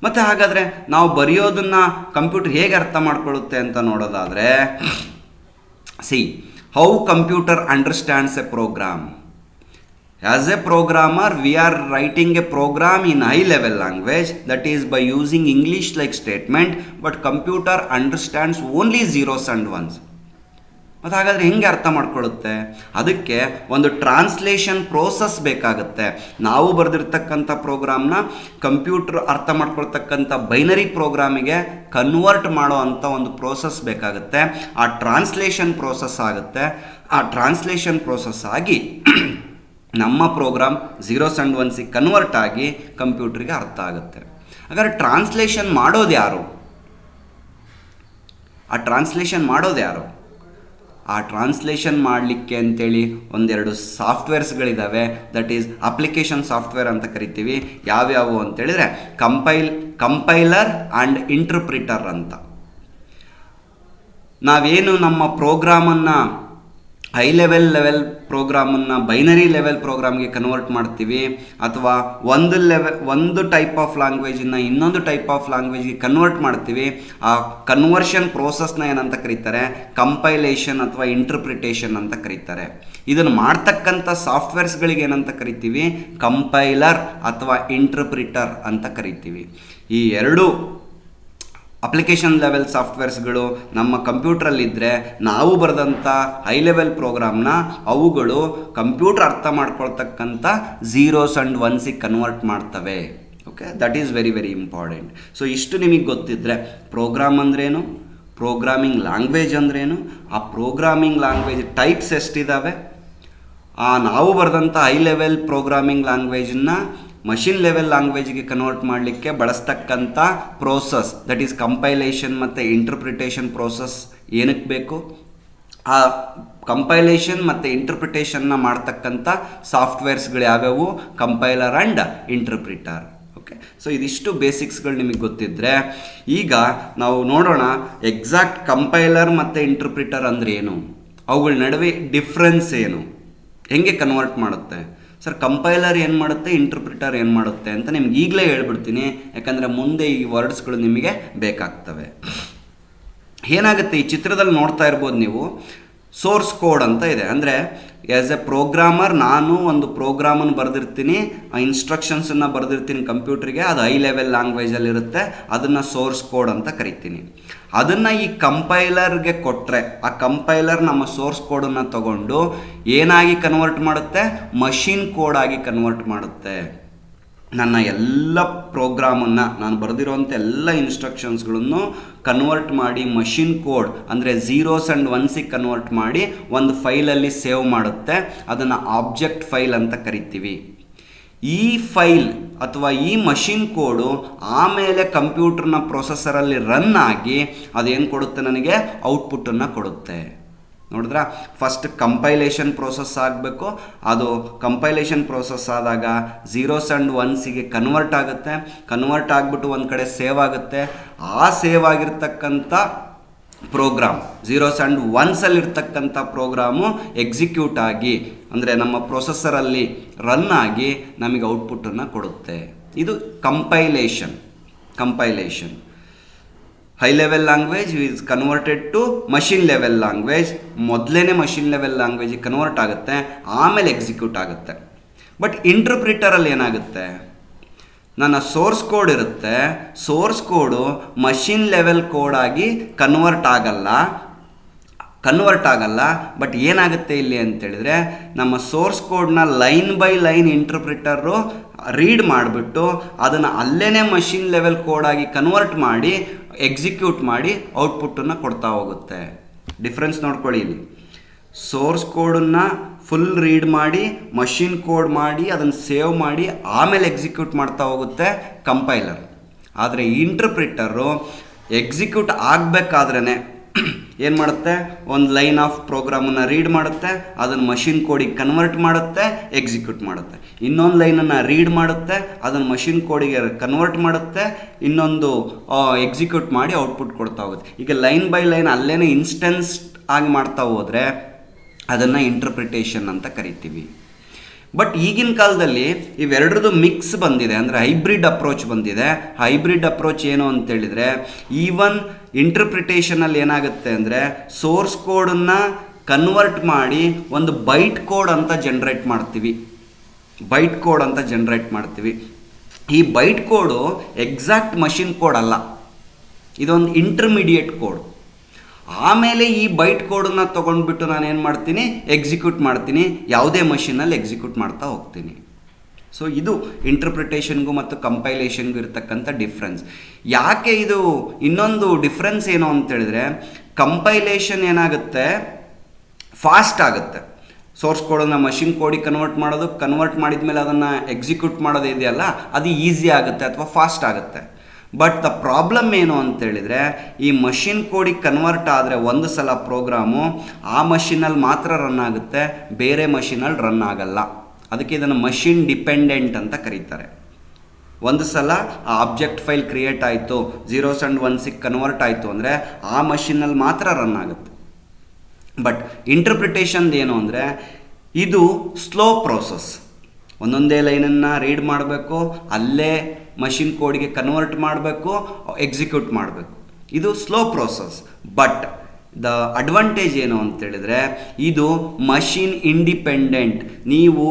ಮತ್ತು ಹಾಗಾದರೆ ನಾವು ಬರೆಯೋದನ್ನು ಕಂಪ್ಯೂಟರ್ ಹೇಗೆ ಅರ್ಥ ಮಾಡ್ಕೊಳ್ಳುತ್ತೆ ಅಂತ ನೋಡೋದಾದರೆ, see how computer understands a program. As a programmer, we are writing a program in high level language, that is by using English like statement, but computer understands only zeros and ones. ಮತ್ತು ಹಾಗಾದರೆ ಹೆಂಗೆ ಅರ್ಥ ಮಾಡ್ಕೊಳ್ಳುತ್ತೆ? ಅದಕ್ಕೆ ಒಂದು ಟ್ರಾನ್ಸ್ಲೇಷನ್ ಪ್ರೋಸೆಸ್ ಬೇಕಾಗುತ್ತೆ. ನಾವು ಬರೆದಿರ್ತಕ್ಕಂಥ ಪ್ರೋಗ್ರಾಮ್ನ ಕಂಪ್ಯೂಟರ್ ಅರ್ಥ ಮಾಡ್ಕೊಳ್ತಕ್ಕಂಥ ಬೈನರಿ ಪ್ರೋಗ್ರಾಮಿಗೆ ಕನ್ವರ್ಟ್ ಮಾಡೋ ಅಂಥ ಒಂದು ಪ್ರೋಸೆಸ್ ಬೇಕಾಗುತ್ತೆ. ಆ ಟ್ರಾನ್ಸ್ಲೇಷನ್ ಪ್ರೋಸೆಸ್ ಆಗುತ್ತೆ. ಆ ಟ್ರಾನ್ಸ್ಲೇಷನ್ ಪ್ರೋಸೆಸ್ ಆಗಿ ನಮ್ಮ ಪ್ರೋಗ್ರಾಮ್ ಝೀರೋಸ್ ಆ್ಯಂಡ್ ಒನ್ಸಿಗೆ ಕನ್ವರ್ಟ್ ಆಗಿ ಕಂಪ್ಯೂಟ್ರಿಗೆ ಅರ್ಥ ಆಗುತ್ತೆ. ಹಾಗಾದ್ರೆ ಟ್ರಾನ್ಸ್ಲೇಷನ್ ಮಾಡೋದು ಯಾರು? ಆ ಟ್ರಾನ್ಸ್ಲೇಷನ್ ಮಾಡಲಿಕ್ಕೆ ಅಂತೇಳಿ ಒಂದೆರಡು ಸಾಫ್ಟ್ವೇರ್ಸ್ಗಳಿದ್ದಾವೆ. ದಟ್ ಈಸ್ ಅಪ್ಲಿಕೇಶನ್ ಸಾಫ್ಟ್ವೇರ್ ಅಂತ ಕರಿತೀವಿ. ಯಾವ್ಯಾವು ಅಂತೇಳಿದರೆ ಕಂಪೈಲರ್ ಆ್ಯಂಡ್ ಇಂಟರ್ಪ್ರಿಟರ್ ಅಂತ. ನಾವೇನು ನಮ್ಮ ಪ್ರೋಗ್ರಾಮನ್ನು ಹೈ ಲೆವೆಲ್ ಪ್ರೋಗ್ರಾಮನ್ನು ಬೈನರಿ ಲೆವೆಲ್ ಪ್ರೋಗ್ರಾಮ್ಗೆ ಕನ್ವರ್ಟ್ ಮಾಡ್ತೀವಿ, ಅಥವಾ ಒಂದು ಟೈಪ್ ಆಫ್ ಲ್ಯಾಂಗ್ವೇಜನ್ನು ಇನ್ನೊಂದು ಟೈಪ್ ಆಫ್ ಲ್ಯಾಂಗ್ವೇಜ್ಗೆ ಕನ್ವರ್ಟ್ ಮಾಡ್ತೀವಿ. ಆ ಕನ್ವರ್ಷನ್ ಪ್ರೋಸೆಸ್ನ ಏನಂತ ಕರೀತಾರೆ? ಕಂಪೈಲೇಷನ್ ಅಥವಾ ಇಂಟರ್ಪ್ರಿಟೇಷನ್ ಅಂತ ಕರೀತಾರೆ. ಇದನ್ನು ಮಾಡ್ತಕ್ಕಂಥ ಸಾಫ್ಟ್ವೇರ್ಸ್ಗಳಿಗೆ ಏನಂತ ಕರಿತೀವಿ? ಕಂಪೈಲರ್ ಅಥವಾ ಇಂಟರ್ಪ್ರಿಟರ್ ಅಂತ ಕರಿತೀವಿ. ಈ ಎರಡು ಅಪ್ಲಿಕೇಶನ್ ಲೆವೆಲ್ ಸಾಫ್ಟ್ವೇರ್ಸ್ಗಳು ನಮ್ಮ ಕಂಪ್ಯೂಟ್ರಲ್ಲಿದ್ದರೆ ನಾವು ಬರೆದಂಥ ಹೈ ಲೆವೆಲ್ ಪ್ರೋಗ್ರಾಮ್ನ ಅವುಗಳು ಕಂಪ್ಯೂಟರ್ ಅರ್ಥ ಮಾಡ್ಕೊಳ್ತಕ್ಕಂಥ ಝೀರೋಸ್ ಆ್ಯಂಡ್ ಒನ್ಸಿಗೆ ಕನ್ವರ್ಟ್ ಮಾಡ್ತವೆ. Okay, that is very very important. So ಇಷ್ಟು ನಿಮಗೆ ಗೊತ್ತಿದ್ದರೆ ಪ್ರೋಗ್ರಾಮ್ ಅಂದ್ರೇನು, ಪ್ರೋಗ್ರಾಮಿಂಗ್ ಲ್ಯಾಂಗ್ವೇಜ್ ಅಂದ್ರೇನು, ಆ ಪ್ರೋಗ್ರಾಮಿಂಗ್ ಲ್ಯಾಂಗ್ವೇಜ್ ಟೈಪ್ಸ್ ಎಷ್ಟಿದ್ದಾವೆ, ನಾವು ಬರೆದಂಥ ಹೈ ಲೆವೆಲ್ ಪ್ರೋಗ್ರಾಮಿಂಗ್ ಲ್ಯಾಂಗ್ವೇಜನ್ನ ಮಷಿನ್ ಲೆವೆಲ್ ಲ್ಯಾಂಗ್ವೇಜ್ಗೆ ಕನ್ವರ್ಟ್ ಮಾಡಲಿಕ್ಕೆ ಬಳಸ್ತಕ್ಕಂಥ ಪ್ರೋಸೆಸ್, ದಟ್ ಈಸ್ ಕಂಪೈಲೇಷನ್ ಮತ್ತು ಇಂಟರ್ಪ್ರಿಟೇಷನ್ ಪ್ರೋಸೆಸ್ ಏನಕ್ಕೆ ಬೇಕು, ಆ ಕಂಪೈಲೇಷನ್ ಮತ್ತು ಇಂಟರ್ಪ್ರಿಟೇಷನ್ನ ಮಾಡ್ತಕ್ಕಂಥ ಸಾಫ್ಟ್ವೇರ್ಸ್ಗಳು ಯಾವ್ಯಾವು, compiler and interpreter. Okay, so ಇದಿಷ್ಟು ಬೇಸಿಕ್ಸ್ಗಳು ನಿಮಗೆ ಗೊತ್ತಿದ್ದರೆ ಈಗ ನಾವು ನೋಡೋಣ ಎಕ್ಸಾಕ್ಟ್ ಕಂಪೈಲರ್ ಮತ್ತು ಇಂಟರ್ಪ್ರಿಟರ್ ಅಂದರೆ ಏನು, ಅವುಗಳ ನಡುವೆ ಡಿಫ್ರೆನ್ಸ್ ಏನು, ಹೆಂಗೆ ಕನ್ವರ್ಟ್ ಮಾಡುತ್ತೆ. ಸರ್ ಕಂಪೈಲರ್ ಏನು ಮಾಡುತ್ತೆ, ಇಂಟರ್ಪ್ರಿಟರ್ ಏನು ಮಾಡುತ್ತೆ ಅಂತ ನಿಮ್ಗೆ ಈಗಲೇ ಹೇಳ್ಬಿಡ್ತೀನಿ, ಯಾಕಂದರೆ ಮುಂದೆ ಈ ವರ್ಡ್ಸ್ಗಳು ನಿಮಗೆ ಬೇಕಾಗ್ತವೆ. ಏನಾಗುತ್ತೆ, ಈ ಚಿತ್ರದಲ್ಲಿ ನೋಡ್ತಾ ಇರ್ಬೋದು ನೀವು, ಸೋರ್ಸ್ ಕೋಡ್ ಅಂತ ಇದೆ. ಅಂದರೆ ಆ್ಯಸ್ ಎ ಪ್ರೋಗ್ರಾಮರ್ ನಾನು ಒಂದು ಪ್ರೋಗ್ರಾಮನ್ನು ಬರೆದಿರ್ತೀನಿ, ಆ ಇನ್ಸ್ಟ್ರಕ್ಷನ್ಸನ್ನು ಬರೆದಿರ್ತೀನಿ ಕಂಪ್ಯೂಟ್ರಿಗೆ, ಅದು ಹೈ ಲೆವೆಲ್ ಲ್ಯಾಂಗ್ವೇಜಲ್ಲಿರುತ್ತೆ, ಅದನ್ನು ಸೋರ್ಸ್ ಕೋಡ್ ಅಂತ ಕರಿತೀನಿ. ಅದನ್ನು ಈ ಕಂಪೈಲರ್ಗೆ ಕೊಟ್ಟರೆ ಆ ಕಂಪೈಲರ್ ನಮ್ಮ ಸೋರ್ಸ್ ಕೋಡನ್ನು ತಗೊಂಡು ಏನಾಗಿ ಕನ್ವರ್ಟ್ ಮಾಡುತ್ತೆ, ಮಷಿನ್ ಕೋಡ್ ಆಗಿ ಕನ್ವರ್ಟ್ ಮಾಡುತ್ತೆ. ನನ್ನ ಎಲ್ಲ ಪ್ರೋಗ್ರಾಮನ್ನು ನಾನು ಬರೆದಿರೋಂಥ ಎಲ್ಲ ಇನ್ಸ್ಟ್ರಕ್ಷನ್ಸ್ಗಳನ್ನು ಕನ್ವರ್ಟ್ ಮಾಡಿ ಮಷಿನ್ ಕೋಡ್ ಅಂದರೆ ಝೀರೋಸ್ ಆ್ಯಂಡ್ ಒನ್ಸಿಗೆ ಕನ್ವರ್ಟ್ ಮಾಡಿ ಒಂದು ಫೈಲಲ್ಲಿ ಸೇವ್ ಮಾಡುತ್ತೆ. ಅದನ್ನು ಆಬ್ಜೆಕ್ಟ್ ಫೈಲ್ ಅಂತ ಕರಿತೀವಿ. ಈ ಫೈಲ್ ಅಥವಾ ಈ ಮಷಿನ್ ಕೋಡು ಆಮೇಲೆ ಕಂಪ್ಯೂಟರ್ನ ಪ್ರೊಸೆಸರಲ್ಲಿ ರನ್ ಆಗಿ ಅದೇನು ಕೊಡುತ್ತೆ, ನನಗೆ ಔಟ್ಪುಟ್ಟನ್ನು ಕೊಡುತ್ತೆ. ನೋಡಿದ್ರಾ, ಫಸ್ಟ್ ಕಂಪೈಲೇಷನ್ ಪ್ರೋಸೆಸ್ ಆಗಬೇಕು, ಅದು ಕಂಪೈಲೇಷನ್ ಪ್ರೋಸೆಸ್ ಆದಾಗ ಝೀರೋಸ್ ಆ್ಯಂಡ್ ಒನ್ಸಿಗೆ ಕನ್ವರ್ಟ್ ಆಗುತ್ತೆ, ಕನ್ವರ್ಟ್ ಆಗಿಬಿಟ್ಟು ಒಂದು ಕಡೆ ಸೇವ್ ಆಗುತ್ತೆ. ಆ ಸೇವ್ ಆಗಿರ್ತಕ್ಕಂಥ ಪ್ರೋಗ್ರಾಮ್ ಝೀರೋಸ್ ಆ್ಯಂಡ್ ಒನ್ಸಲ್ಲಿರ್ತಕ್ಕಂಥ ಪ್ರೋಗ್ರಾಮು ಎಕ್ಸಿಕ್ಯೂಟ್ ಆಗಿ ಅಂದರೆ ನಮ್ಮ ಪ್ರೊಸೆಸರಲ್ಲಿ ರನ್ ಆಗಿ ನಮಗೆ ಔಟ್ಪುಟ್ಟನ್ನು ಕೊಡುತ್ತೆ. ಇದು compilation. High level language is converted to machine level language. ಮೊದಲೇ ಮಷಿನ್ ಲೆವೆಲ್ ಲ್ಯಾಂಗ್ವೇಜಿಗೆ ಕನ್ವರ್ಟ್ ಆಗುತ್ತೆ, ಆಮೇಲೆ ಎಕ್ಸಿಕ್ಯೂಟ್ ಆಗುತ್ತೆ. ಬಟ್ ಇಂಟರ್ಪ್ರಿಟರಲ್ಲಿ ಏನಾಗುತ್ತೆ, ನನ್ನ ಸೋರ್ಸ್ ಕೋಡ್ ಇರುತ್ತೆ, source code machine level code ಆಗಿ ಕನ್ವರ್ಟ್ ಆಗಲ್ಲ. ಬಟ್ ಏನಾಗುತ್ತೆ ಇಲ್ಲಿ ಅಂತೇಳಿದರೆ, ನಮ್ಮ ಸೋರ್ಸ್ ಕೋಡ್ನ line by line interpreter read ಮಾಡಿಬಿಟ್ಟು ಅದನ್ನು ಅಲ್ಲೇ ಮಷಿನ್ ಲೆವೆಲ್ ಕೋಡ್ ಆಗಿ ಕನ್ವರ್ಟ್ ಮಾಡಿ ಎಕ್ಸಿಕ್ಯೂಟ್ ಮಾಡಿ ಔಟ್ಪುಟ್ಟನ್ನು ಕೊಡ್ತಾ ಹೋಗುತ್ತೆ. ಡಿಫ್ರೆನ್ಸ್ ನೋಡ್ಕೊಳ್ಳಿ ಇಲ್ಲಿ. ಸೋರ್ಸ್ ಕೋಡನ್ನು ಫುಲ್ ರೀಡ್ ಮಾಡಿ ಮಷಿನ್ ಕೋಡ್ ಮಾಡಿ ಅದನ್ನು ಸೇವ್ ಮಾಡಿ ಆಮೇಲೆ ಎಕ್ಸಿಕ್ಯೂಟ್ ಮಾಡ್ತಾ ಹೋಗುತ್ತೆ ಕಂಪೈಲರ್. ಆದರೆ ಇಂಟರ್ಪ್ರಿಟರು ಎಕ್ಸಿಕ್ಯೂಟ್ ಆಗಬೇಕಾದ್ರೇ ಏನು ಮಾಡುತ್ತೆ, ಒಂದು ಲೈನ್ ಆಫ್ ಪ್ರೋಗ್ರಾಮನ್ನು ರೀಡ್ ಮಾಡುತ್ತೆ, ಅದನ್ನು ಮಷಿನ್ ಕೋಡಿಗೆ ಕನ್ವರ್ಟ್ ಮಾಡುತ್ತೆ, ಎಕ್ಸಿಕ್ಯೂಟ್ ಮಾಡುತ್ತೆ. ಇನ್ನೊಂದು ಲೈನನ್ನು ರೀಡ್ ಮಾಡುತ್ತೆ, ಅದನ್ನು ಮಷಿನ್ ಕೋಡಿಗೆ ಕನ್ವರ್ಟ್ ಮಾಡುತ್ತೆ, ಇನ್ನೊಂದು ಎಕ್ಸಿಕ್ಯೂಟ್ ಮಾಡಿ ಔಟ್ಪುಟ್ ಕೊಡ್ತಾ ಹೋಗುತ್ತೆ. ಈಗ ಲೈನ್ ಬೈ ಲೈನ್ ಅಲ್ಲೇ ಇನ್ಸ್ಟೆನ್ಸ್ ಆಗಿ ಮಾಡ್ತಾ ಹೋದರೆ ಅದನ್ನು ಇಂಟರ್ಪ್ರಿಟೇಷನ್ ಅಂತ ಕರಿತೀವಿ. ಬಟ್ ಈಗಿನ ಕಾಲದಲ್ಲಿ ಇವೆರಡರದ್ದು ಮಿಕ್ಸ್ ಬಂದಿದೆ, ಅಂದರೆ ಹೈಬ್ರಿಡ್ ಅಪ್ರೋಚ್ ಬಂದಿದೆ. ಹೈಬ್ರಿಡ್ ಅಪ್ರೋಚ್ ಏನು ಅಂತೇಳಿದರೆ, ಈವನ್ ಇಂಟರ್ಪ್ರಿಟೇಷನಲ್ಲಿ ಏನಾಗುತ್ತೆ ಅಂದರೆ ಸೋರ್ಸ್ ಕೋಡನ್ನು ಕನ್ವರ್ಟ್ ಮಾಡಿ ಒಂದು ಬೈಟ್ ಕೋಡ್ ಅಂತ ಜನ್ರೇಟ್ ಮಾಡ್ತೀವಿ. ಈ ಬೈಟ್ ಕೋಡು ಎಕ್ಸಾಕ್ಟ್ ಮಷಿನ್ ಕೋಡ್ ಅಲ್ಲ, ಇದೊಂದು ಇಂಟರ್ಮೀಡಿಯೇಟ್ ಕೋಡ್. ಆಮೇಲೆ ಈ ಬೈಟ್ ಕೋಡನ್ನು ತೊಗೊಂಡ್ಬಿಟ್ಟು ನಾನೇನು ಮಾಡ್ತೀನಿ, ಎಕ್ಸಿಕ್ಯೂಟ್ ಮಾಡ್ತೀನಿ, ಯಾವುದೇ ಮಷಿನಲ್ಲಿ ಎಕ್ಸಿಕ್ಯೂಟ್ ಮಾಡ್ತಾ ಹೋಗ್ತೀನಿ. ಸೊ ಇದು ಇಂಟರ್ಪ್ರಿಟೇಷನ್ಗೂ ಮತ್ತು ಕಂಪೈಲೇಷನ್ಗೂ ಇರತಕ್ಕಂಥ ಡಿಫ್ರೆನ್ಸ್. ಯಾಕೆ ಇದು ಇನ್ನೊಂದು ಡಿಫ್ರೆನ್ಸ್ ಏನು ಅಂತೇಳಿದರೆ, ಕಂಪೈಲೇಷನ್ ಏನಾಗುತ್ತೆ, ಫಾಸ್ಟ್ ಆಗುತ್ತೆ. ಸೋರ್ಸ್ ಕೋಡನ್ನು ಮಷಿನ್ ಕೋಡಿಗೆ ಕನ್ವರ್ಟ್ ಮಾಡಿದ ಮೇಲೆ ಅದನ್ನು ಎಕ್ಸಿಕ್ಯೂಟ್ ಮಾಡೋದು ಇದೆಯಲ್ಲ, ಅದು ಈಸಿ ಆಗುತ್ತೆ ಅಥವಾ ಫಾಸ್ಟ್ ಆಗುತ್ತೆ. ಬಟ್ ದ ಪ್ರಾಬ್ಲಮ್ ಏನು ಅಂತೇಳಿದರೆ, ಈ ಮಷಿನ್ ಕೋಡಿಗೆ ಕನ್ವರ್ಟ್ ಆದರೆ ಒಂದು ಸಲ ಪ್ರೋಗ್ರಾಮು ಆ ಮಷಿನಲ್ಲಿ ಮಾತ್ರ ರನ್ ಆಗುತ್ತೆ, ಬೇರೆ ಮಷಿನಲ್ಲಿ ರನ್ ಆಗಲ್ಲ. ಅದಕ್ಕೆ ಇದನ್ನು ಮಷಿನ್ ಡಿಪೆಂಡೆಂಟ್ ಅಂತ ಕರೀತಾರೆ. ಒಂದು ಸಲ ಆ ಆಬ್ಜೆಕ್ಟ್ ಫೈಲ್ ಕ್ರಿಯೇಟ್ ಆಯಿತು, ಝೀರೋಸ್ ಆ್ಯಂಡ್ ಒನ್ಸಿಗೆ ಕನ್ವರ್ಟ್ ಆಯಿತು ಅಂದರೆ ಆ ಮಷಿನಲ್ಲಿ ಮಾತ್ರ ರನ್ ಆಗುತ್ತೆ. ಬಟ್ ಇಂಟರ್ಪ್ರಿಟೇಷನ್ ಏನು ಅಂದರೆ, ಇದು ಸ್ಲೋ ಪ್ರೋಸೆಸ್. ಒಂದೊಂದೇ ಲೈನನ್ನು ರೀಡ್ ಮಾಡಬೇಕು, ಅಲ್ಲೇ ಮಷಿನ್ ಕೋಡಿಗೆ ಕನ್ವರ್ಟ್ ಮಾಡಬೇಕು, ಎಕ್ಸಿಕ್ಯೂಟ್ ಮಾಡಬೇಕು. ಇದು slow process. But the advantage ಏನು ಅಂತೇಳಿದರೆ, ಇದು ಮಷಿನ್ ಇಂಡಿಪೆಂಡೆಂಟ್. ನೀವು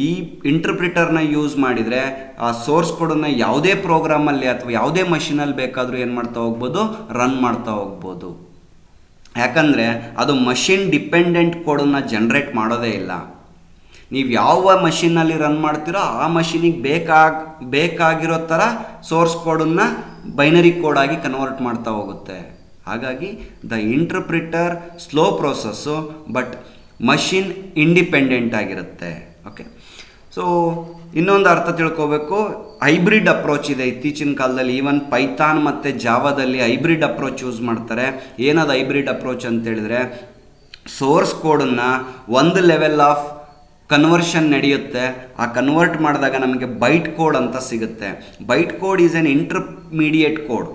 ಈ ಇಂಟರ್ಪ್ರಿಟರ್ನ ಯೂಸ್ ಮಾಡಿದರೆ ಆ ಸೋರ್ಸ್ ಕೋಡನ್ನು ಯಾವುದೇ ಪ್ರೋಗ್ರಾಮಲ್ಲಿ ಅಥವಾ ಯಾವುದೇ ಮಷಿನಲ್ಲಿ ಬೇಕಾದರೂ ಏನು ಮಾಡ್ತಾ ಹೋಗ್ಬೋದು, ರನ್ ಮಾಡ್ತಾ ಹೋಗ್ಬೋದು. ಯಾಕಂದರೆ ಅದು ಮಷಿನ್ ಡಿಪೆಂಡೆಂಟ್ ಕೋಡನ್ನು ಜನ್ರೇಟ್ ಮಾಡೋದೇ ಇಲ್ಲ. ನೀವು ಯಾವ ಮಷಿನಲ್ಲಿ ರನ್ ಮಾಡ್ತೀರೋ ಆ ಮಷಿನಿಗೆ ಬೇಕಾಗಿರೋ ಥರ ಸೋರ್ಸ್ ಕೋಡನ್ನು ಬೈನರಿ ಕೋಡಾಗಿ ಕನ್ವರ್ಟ್ ಮಾಡ್ತಾ ಹೋಗುತ್ತೆ. ಹಾಗಾಗಿ the interpreter slow process, but machine independent ಆಗಿರುತ್ತೆ. ಓಕೆ, ಸೊ ಇನ್ನೊಂದು ಅರ್ಥ ತಿಳ್ಕೋಬೇಕು, ಹೈಬ್ರಿಡ್ ಅಪ್ರೋಚ್ ಇದೆ ಇತ್ತೀಚಿನ ಕಾಲದಲ್ಲಿ. ಈವನ್ ಪೈಥಾನ್ ಮತ್ತು ಜಾವಾದಲ್ಲಿ ಹೈಬ್ರಿಡ್ ಅಪ್ರೋಚ್ ಯೂಸ್ ಮಾಡ್ತಾರೆ. ಏನದು ಹೈಬ್ರಿಡ್ ಅಪ್ರೋಚ್ ಅಂತೇಳಿದರೆ, ಸೋರ್ಸ್ ಕೋಡನ್ನು ಒಂದು ಲೆವೆಲ್ ಆಫ್ ಕನ್ವರ್ಷನ್ ನಡೆಯುತ್ತೆ. ಆ ಕನ್ವರ್ಟ್ ಮಾಡಿದಾಗ ನಮಗೆ ಬೈಟ್ ಕೋಡ್ ಅಂತ ಸಿಗುತ್ತೆ. Byte code is an intermediate code,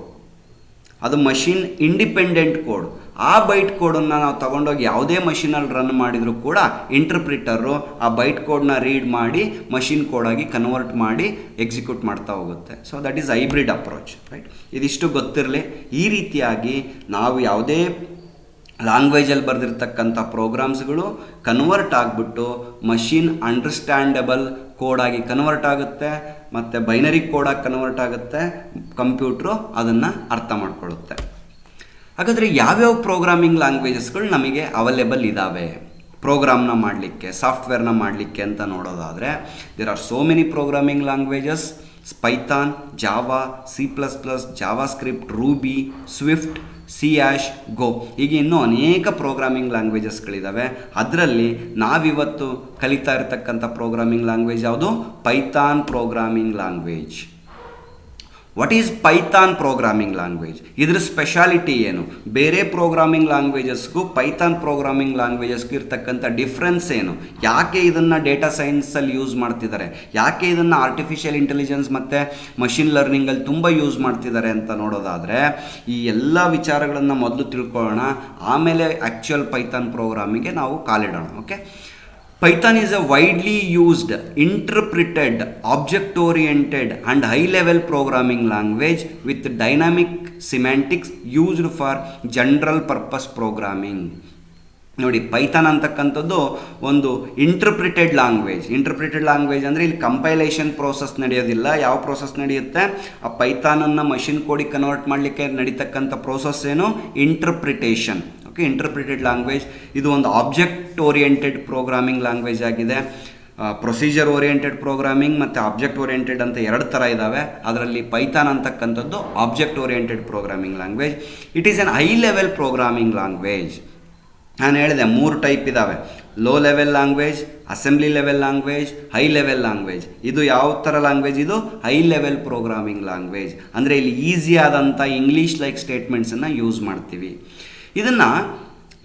ಅದು ಮಷಿನ್ ಇಂಡಿಪೆಂಡೆಂಟ್ ಕೋಡ್. ಆ ಬೈಟ್ ಕೋಡನ್ನು ನಾವು ತೊಗೊಂಡೋಗಿ ಯಾವುದೇ ಮಷಿನಲ್ಲಿ ರನ್ ಮಾಡಿದರೂ ಕೂಡ ಇಂಟರ್ಪ್ರಿಟರು ಆ ಬೈಟ್ ಕೋಡನ್ನ ರೀಡ್ ಮಾಡಿ ಮಷಿನ್ ಕೋಡಾಗಿ ಕನ್ವರ್ಟ್ ಮಾಡಿ ಎಕ್ಸಿಕ್ಯೂಟ್ ಮಾಡ್ತಾ ಹೋಗುತ್ತೆ. So that is hybrid approach, right? ಇದಿಷ್ಟು ಗೊತ್ತಿರಲಿ. ಈ ರೀತಿಯಾಗಿ ನಾವು ಯಾವುದೇ ಲ್ಯಾಂಗ್ವೇಜಲ್ಲಿ ಬರೆದಿರ್ತಕ್ಕಂಥ ಪ್ರೋಗ್ರಾಮ್ಸ್ಗಳು ಕನ್ವರ್ಟ್ ಆಗಿಬಿಟ್ಟು ಮಷಿನ್ ಅಂಡರ್ಸ್ಟ್ಯಾಂಡಬಲ್ ಕೋಡಾಗಿ ಕನ್ವರ್ಟ್ ಆಗುತ್ತೆ, ಮತ್ತು ಬೈನರಿ ಕೋಡಾಗಿ ಕನ್ವರ್ಟ್ ಆಗುತ್ತೆ. ಕಂಪ್ಯೂಟ್ರು ಅದನ್ನು ಅರ್ಥ ಮಾಡ್ಕೊಳ್ಳುತ್ತೆ. ಹಾಗಾದರೆ ಯಾವ್ಯಾವ ಪ್ರೋಗ್ರಾಮಿಂಗ್ ಲ್ಯಾಂಗ್ವೇಜಸ್ಗಳು ನಮಗೆ ಅವೈಲೇಬಲ್ ಇದ್ದಾವೆ ಪ್ರೋಗ್ರಾಮ್ನ ಮಾಡಲಿಕ್ಕೆ, ಸಾಫ್ಟ್ವೇರ್ನ ಮಾಡಲಿಕ್ಕೆ ಅಂತ ನೋಡೋದಾದರೆ, there are so many programming languages. Python, Java, C++, JavaScript, Ruby, Swift, C#, Go, ಹೀಗೆ ಇನ್ನೂ ಅನೇಕ ಪ್ರೋಗ್ರಾಮಿಂಗ್ ಲ್ಯಾಂಗ್ವೇಜಸ್ಗಳಿದ್ದಾವೆ. ಅದರಲ್ಲಿ ನಾವಿವತ್ತು ಕಲಿತಾ ಇರತಕ್ಕಂಥ ಪ್ರೋಗ್ರಾಮಿಂಗ್ ಲ್ಯಾಂಗ್ವೇಜ್ ಯಾವುದು? Python programming language. What is Python programming language? ಇದರ ಸ್ಪೆಷಾಲಿಟಿ ಏನು? ಬೇರೆ ಪ್ರೋಗ್ರಾಮಿಂಗ್ ಲ್ಯಾಂಗ್ವೇಜಸ್ಗೂ ಪೈಥಾನ್ ಪ್ರೋಗ್ರಾಮಿಂಗ್ ಲ್ಯಾಂಗ್ವೇಜಸ್ಗೂ ಇರ್ತಕ್ಕಂಥ ಡಿಫ್ರೆನ್ಸ್ ಏನು? ಯಾಕೆ ಇದನ್ನು ಡೇಟಾ ಸೈನ್ಸಲ್ಲಿ ಯೂಸ್ ಮಾಡ್ತಿದ್ದಾರೆ? ಯಾಕೆ ಇದನ್ನು ಆರ್ಟಿಫಿಷಿಯಲ್ ಇಂಟೆಲಿಜೆನ್ಸ್ ಮತ್ತು ಮಷಿನ್ ಲರ್ನಿಂಗಲ್ಲಿ ತುಂಬ ಯೂಸ್ ಮಾಡ್ತಿದ್ದಾರೆ ಅಂತ ನೋಡೋದಾದರೆ, ಈ ಎಲ್ಲ ವಿಚಾರಗಳನ್ನು ಮೊದಲು ತಿಳ್ಕೊಳ್ಳೋಣ, ಆಮೇಲೆ ಆ್ಯಕ್ಚುಯಲ್ ಪೈಥಾನ್ ಪ್ರೋಗ್ರಾಮಿಗೆ ನಾವು ಕಾಲಿಡೋಣ. Okay, Python is a widely used, interpreted, object-oriented and high-level programming language with dynamic semantics used for general purpose programming. ನೋಡಿ, ಪೈಥಾನ್ ಅಂತಕ್ಕಂಥದ್ದು ಒಂದು ಇಂಟರ್ಪ್ರಿಟೆಡ್ ಲ್ಯಾಂಗ್ವೇಜ್ ಅಂದರೆ ಇಲ್ಲಿ ಕಂಪೈಲೇಷನ್ ಪ್ರೋಸೆಸ್ ನಡೆಯೋದಿಲ್ಲ. ಯಾವ ಪ್ರೋಸೆಸ್ ನಡೆಯುತ್ತೆ? ಆ ಪೈಥಾನನ್ನು ಮಷಿನ್ ಕೋಡಿಗೆ ಕನ್ವರ್ಟ್ ಮಾಡಲಿಕ್ಕೆ ನಡೀತಕ್ಕಂಥ ಪ್ರೋಸೆಸ್ ಏನು? ಇಂಟರ್ಪ್ರಿಟೇಷನ್. Okay, interpreted language. ಇದು ಒಂದು ಆಬ್ಜೆಕ್ಟ್ ಓರಿಯೆಂಟೆಡ್ ಪ್ರೋಗ್ರಾಮಿಂಗ್ ಲ್ಯಾಂಗ್ವೇಜ್ ಆಗಿದೆ. ಪ್ರೊಸೀಜರ್ ಓರಿಯೆಂಟೆಡ್ ಪ್ರೋಗ್ರಾಮಿಂಗ್ ಮತ್ತು ಆಬ್ಜೆಕ್ಟ್ ಓರಿಯೆಂಟೆಡ್ ಅಂತ ಎರಡು ಥರ ಇದ್ದಾವೆ. ಅದರಲ್ಲಿ ಪೈಥಾನ್ ಅಂತಕ್ಕಂಥದ್ದು object oriented programming language. It is N high level programming language. ನಾನು ಹೇಳಿದೆ 3 ಟೈಪ್ ಇದ್ದಾವೆ: low level language, assembly level language, high level language. ಇದು ಯಾವ ಥರ ಲ್ಯಾಂಗ್ವೇಜ್? ಇದು ಹೈ ಲೆವೆಲ್ ಪ್ರೋಗ್ರಾಮಿಂಗ್ ಲ್ಯಾಂಗ್ವೇಜ್. ಅಂದರೆ ಇಲ್ಲಿ ಈಸಿ ಆದಂಥ ಇಂಗ್ಲೀಷ್ ಲೈಕ್ ಸ್ಟೇಟ್ಮೆಂಟ್ಸನ್ನು ಯೂಸ್ ಮಾಡ್ತೀವಿ. ಇದನ್ನು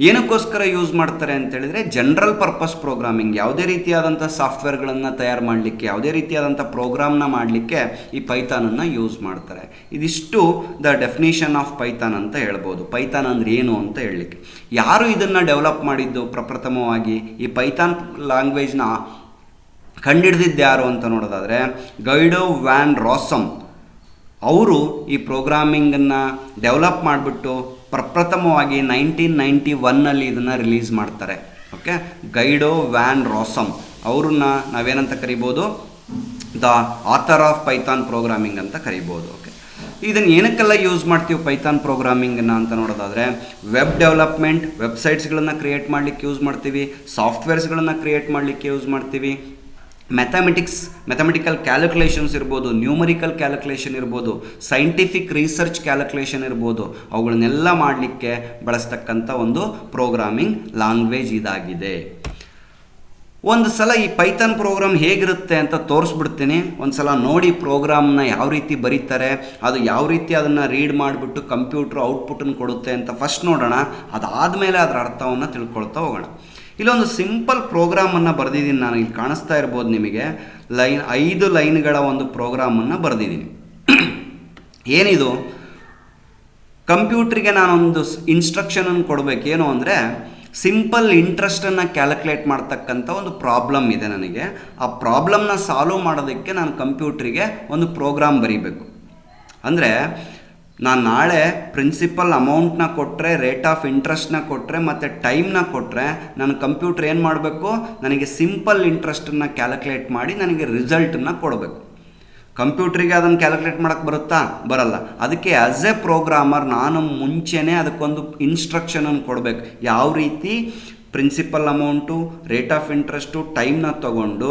ಏನಕ್ಕೋಸ್ಕರ ಯೂಸ್ ಮಾಡ್ತಾರೆ ಅಂತೇಳಿದರೆ, ಜನರಲ್ ಪರ್ಪಸ್ ಪ್ರೋಗ್ರಾಮಿಂಗ್, ಯಾವುದೇ ರೀತಿಯಾದಂಥ ಸಾಫ್ಟ್ವೇರ್ಗಳನ್ನು ತಯಾರು ಮಾಡಲಿಕ್ಕೆ, ಯಾವುದೇ ರೀತಿಯಾದಂಥ ಪ್ರೋಗ್ರಾಮ್ನ ಮಾಡಲಿಕ್ಕೆ ಈ ಪೈಥಾನನ್ನು ಯೂಸ್ ಮಾಡ್ತಾರೆ. ಇದಿಷ್ಟು ದ ಡೆಫಿನೇಷನ್ ಆಫ್ ಪೈಥಾನ್ ಅಂತ ಹೇಳ್ಬೋದು. ಪೈಥಾನ್ ಅಂದರೆ ಏನು ಅಂತ ಹೇಳಲಿಕ್ಕೆ. ಯಾರು ಇದನ್ನು ಡೆವಲಪ್ ಮಾಡಿದ್ದು? ಪ್ರಪ್ರಥಮವಾಗಿ ಈ ಪೈಥಾನ್ ಲ್ಯಾಂಗ್ವೇಜ್ನ ಕಂಡುಹಿಡಿದಿದ್ದು ಯಾರು ಅಂತ ನೋಡೋದಾದರೆ, ಗೈಡೋ ವ್ಯಾನ್ ರಾಸಮ್ ಅವರು ಈ ಪ್ರೋಗ್ರಾಮಿಂಗನ್ನು ಡೆವಲಪ್ ಮಾಡಿಬಿಟ್ಟು ಪ್ರಪ್ರಥಮವಾಗಿ 1991ನಲ್ಲಿ ಇದನ್ನು ರಿಲೀಸ್ ಮಾಡ್ತಾರೆ. ಓಕೆ, ಗೈಡೋ ವ್ಯಾನ್ ರಾಸಮ್ ಅವ್ರನ್ನ ನಾವೇನಂತ ಕರಿಬೋದು? The author of Python programming ಅಂತ ಕರಿಬೋದು. ಓಕೆ, ಇದನ್ನು ಏನಕ್ಕೆಲ್ಲ ಯೂಸ್ ಮಾಡ್ತೀವಿ ಪೈಥಾನ್ ಪ್ರೋಗ್ರಾಮಿಂಗನ್ನು ಅಂತ ನೋಡೋದಾದರೆ, ವೆಬ್ ಡೆವಲಪ್ಮೆಂಟ್, ವೆಬ್ಸೈಟ್ಸ್ಗಳನ್ನು ಕ್ರಿಯೇಟ್ ಮಾಡಲಿಕ್ಕೆ ಯೂಸ್ ಮಾಡ್ತೀವಿ, ಸಾಫ್ಟ್ವೇರ್ಸ್ಗಳನ್ನು ಕ್ರಿಯೇಟ್ ಮಾಡಲಿಕ್ಕೆ ಯೂಸ್ ಮಾಡ್ತೀವಿ, ಮ್ಯಾಥಮೆಟಿಕಲ್ ಕ್ಯಾಲ್ಕುಲೇಷನ್ಸ್ ಇರ್ಬೋದು, ನ್ಯೂಮರಿಕಲ್ ಕ್ಯಾಲ್ಕುಲೇಷನ್ ಇರ್ಬೋದು, ಸೈಂಟಿಫಿಕ್ ರಿಸರ್ಚ್ ಕ್ಯಾಲ್ಕುಲೇಷನ್ ಇರ್ಬೋದು, ಅವುಗಳನ್ನೆಲ್ಲ ಮಾಡಲಿಕ್ಕೆ ಬಳಸ್ತಕ್ಕಂಥ ಒಂದು ಪ್ರೋಗ್ರಾಮಿಂಗ್ ಲ್ಯಾಂಗ್ವೇಜ್ ಇದಾಗಿದೆ. ಒಂದು ಸಲ ಈ ಪೈಥಾನ್ ಪ್ರೋಗ್ರಾಮ್ ಹೇಗಿರುತ್ತೆ ಅಂತ ತೋರಿಸ್ಬಿಡ್ತೀನಿ. ಒಂದು ಸಲ ನೋಡಿ ಪ್ರೋಗ್ರಾಮ್ನ ಯಾವ ರೀತಿ ಬರೀತಾರೆ, ಅದು ಯಾವ ರೀತಿ ಅದನ್ನು ರೀಡ್ ಮಾಡಿಬಿಟ್ಟು ಕಂಪ್ಯೂಟ್ರ್ ಔಟ್ಪುಟನ್ನು ಕೊಡುತ್ತೆ ಅಂತ ಫಸ್ಟ್ ನೋಡೋಣ. ಅದಾದಮೇಲೆ ಅದರ ಅರ್ಥವನ್ನು ತಿಳ್ಕೊಳ್ತಾ ಹೋಗೋಣ. ಇಲ್ಲೊಂದು ಸಿಂಪಲ್ ಪ್ರೋಗ್ರಾಮನ್ನು ಬರೆದಿದ್ದೀನಿ ನಾನು. ಇಲ್ಲಿ ಕಾಣಿಸ್ತಾ ಇರ್ಬೋದು ನಿಮಗೆ, 5 ಲೈನ್ಗಳ ಒಂದು ಪ್ರೋಗ್ರಾಮನ್ನು ಬರೆದಿದ್ದೀನಿ. ಏನಿದು? ಕಂಪ್ಯೂಟ್ರಿಗೆ ನಾನೊಂದು ಇನ್ಸ್ಟ್ರಕ್ಷನನ್ನು ಕೊಡಬೇಕು. ಏನು ಅಂದರೆ, ಸಿಂಪಲ್ ಇಂಟ್ರೆಸ್ಟನ್ನು ಕ್ಯಾಲ್ಕುಲೇಟ್ ಮಾಡ್ತಕ್ಕಂಥ ಒಂದು ಪ್ರಾಬ್ಲಮ್ ಇದೆ ನನಗೆ. ಆ ಪ್ರಾಬ್ಲಮ್ನ ಸಾಲ್ವ್ ಮಾಡೋದಕ್ಕೆ ನಾನು ಕಂಪ್ಯೂಟ್ರಿಗೆ ಒಂದು ಪ್ರೋಗ್ರಾಮ್ ಬರೀಬೇಕು. ಅಂದರೆ ನಾನು ನಾಳೆ ಪ್ರಿನ್ಸಿಪಲ್ ಅಮೌಂಟ್ನ ಕೊಟ್ಟರೆ, ರೇಟ್ ಆಫ್ ಇಂಟ್ರೆಸ್ಟ್ನ ಕೊಟ್ಟರೆ ಮತ್ತು ಟೈಮ್ನ ಕೊಟ್ಟರೆ, ನನ್ನ ಕಂಪ್ಯೂಟ್ರ್ ಏನು ಮಾಡಬೇಕು? ನನಗೆ ಸಿಂಪಲ್ ಇಂಟ್ರೆಸ್ಟನ್ನು ಕ್ಯಾಲ್ಕುಲೇಟ್ ಮಾಡಿ ನನಗೆ ರಿಸಲ್ಟನ್ನು ಕೊಡಬೇಕು. ಕಂಪ್ಯೂಟ್ರಿಗೆ ಅದನ್ನು ಕ್ಯಾಲ್ಕುಲೇಟ್ ಮಾಡೋಕ್ಕೆ ಬರುತ್ತಾ? ಬರಲ್ಲ. ಅದಕ್ಕೆ ಆ್ಯಸ್ ಎ ಪ್ರೋಗ್ರಾಮರ್ ನಾನು ಮುಂಚೆನೇ ಅದಕ್ಕೊಂದು ಇನ್ಸ್ಟ್ರಕ್ಷನನ್ನು ಕೊಡಬೇಕು. ಯಾವ ರೀತಿ principal amount, rate of interest, ಟೈಮ್ನ ತಗೊಂಡು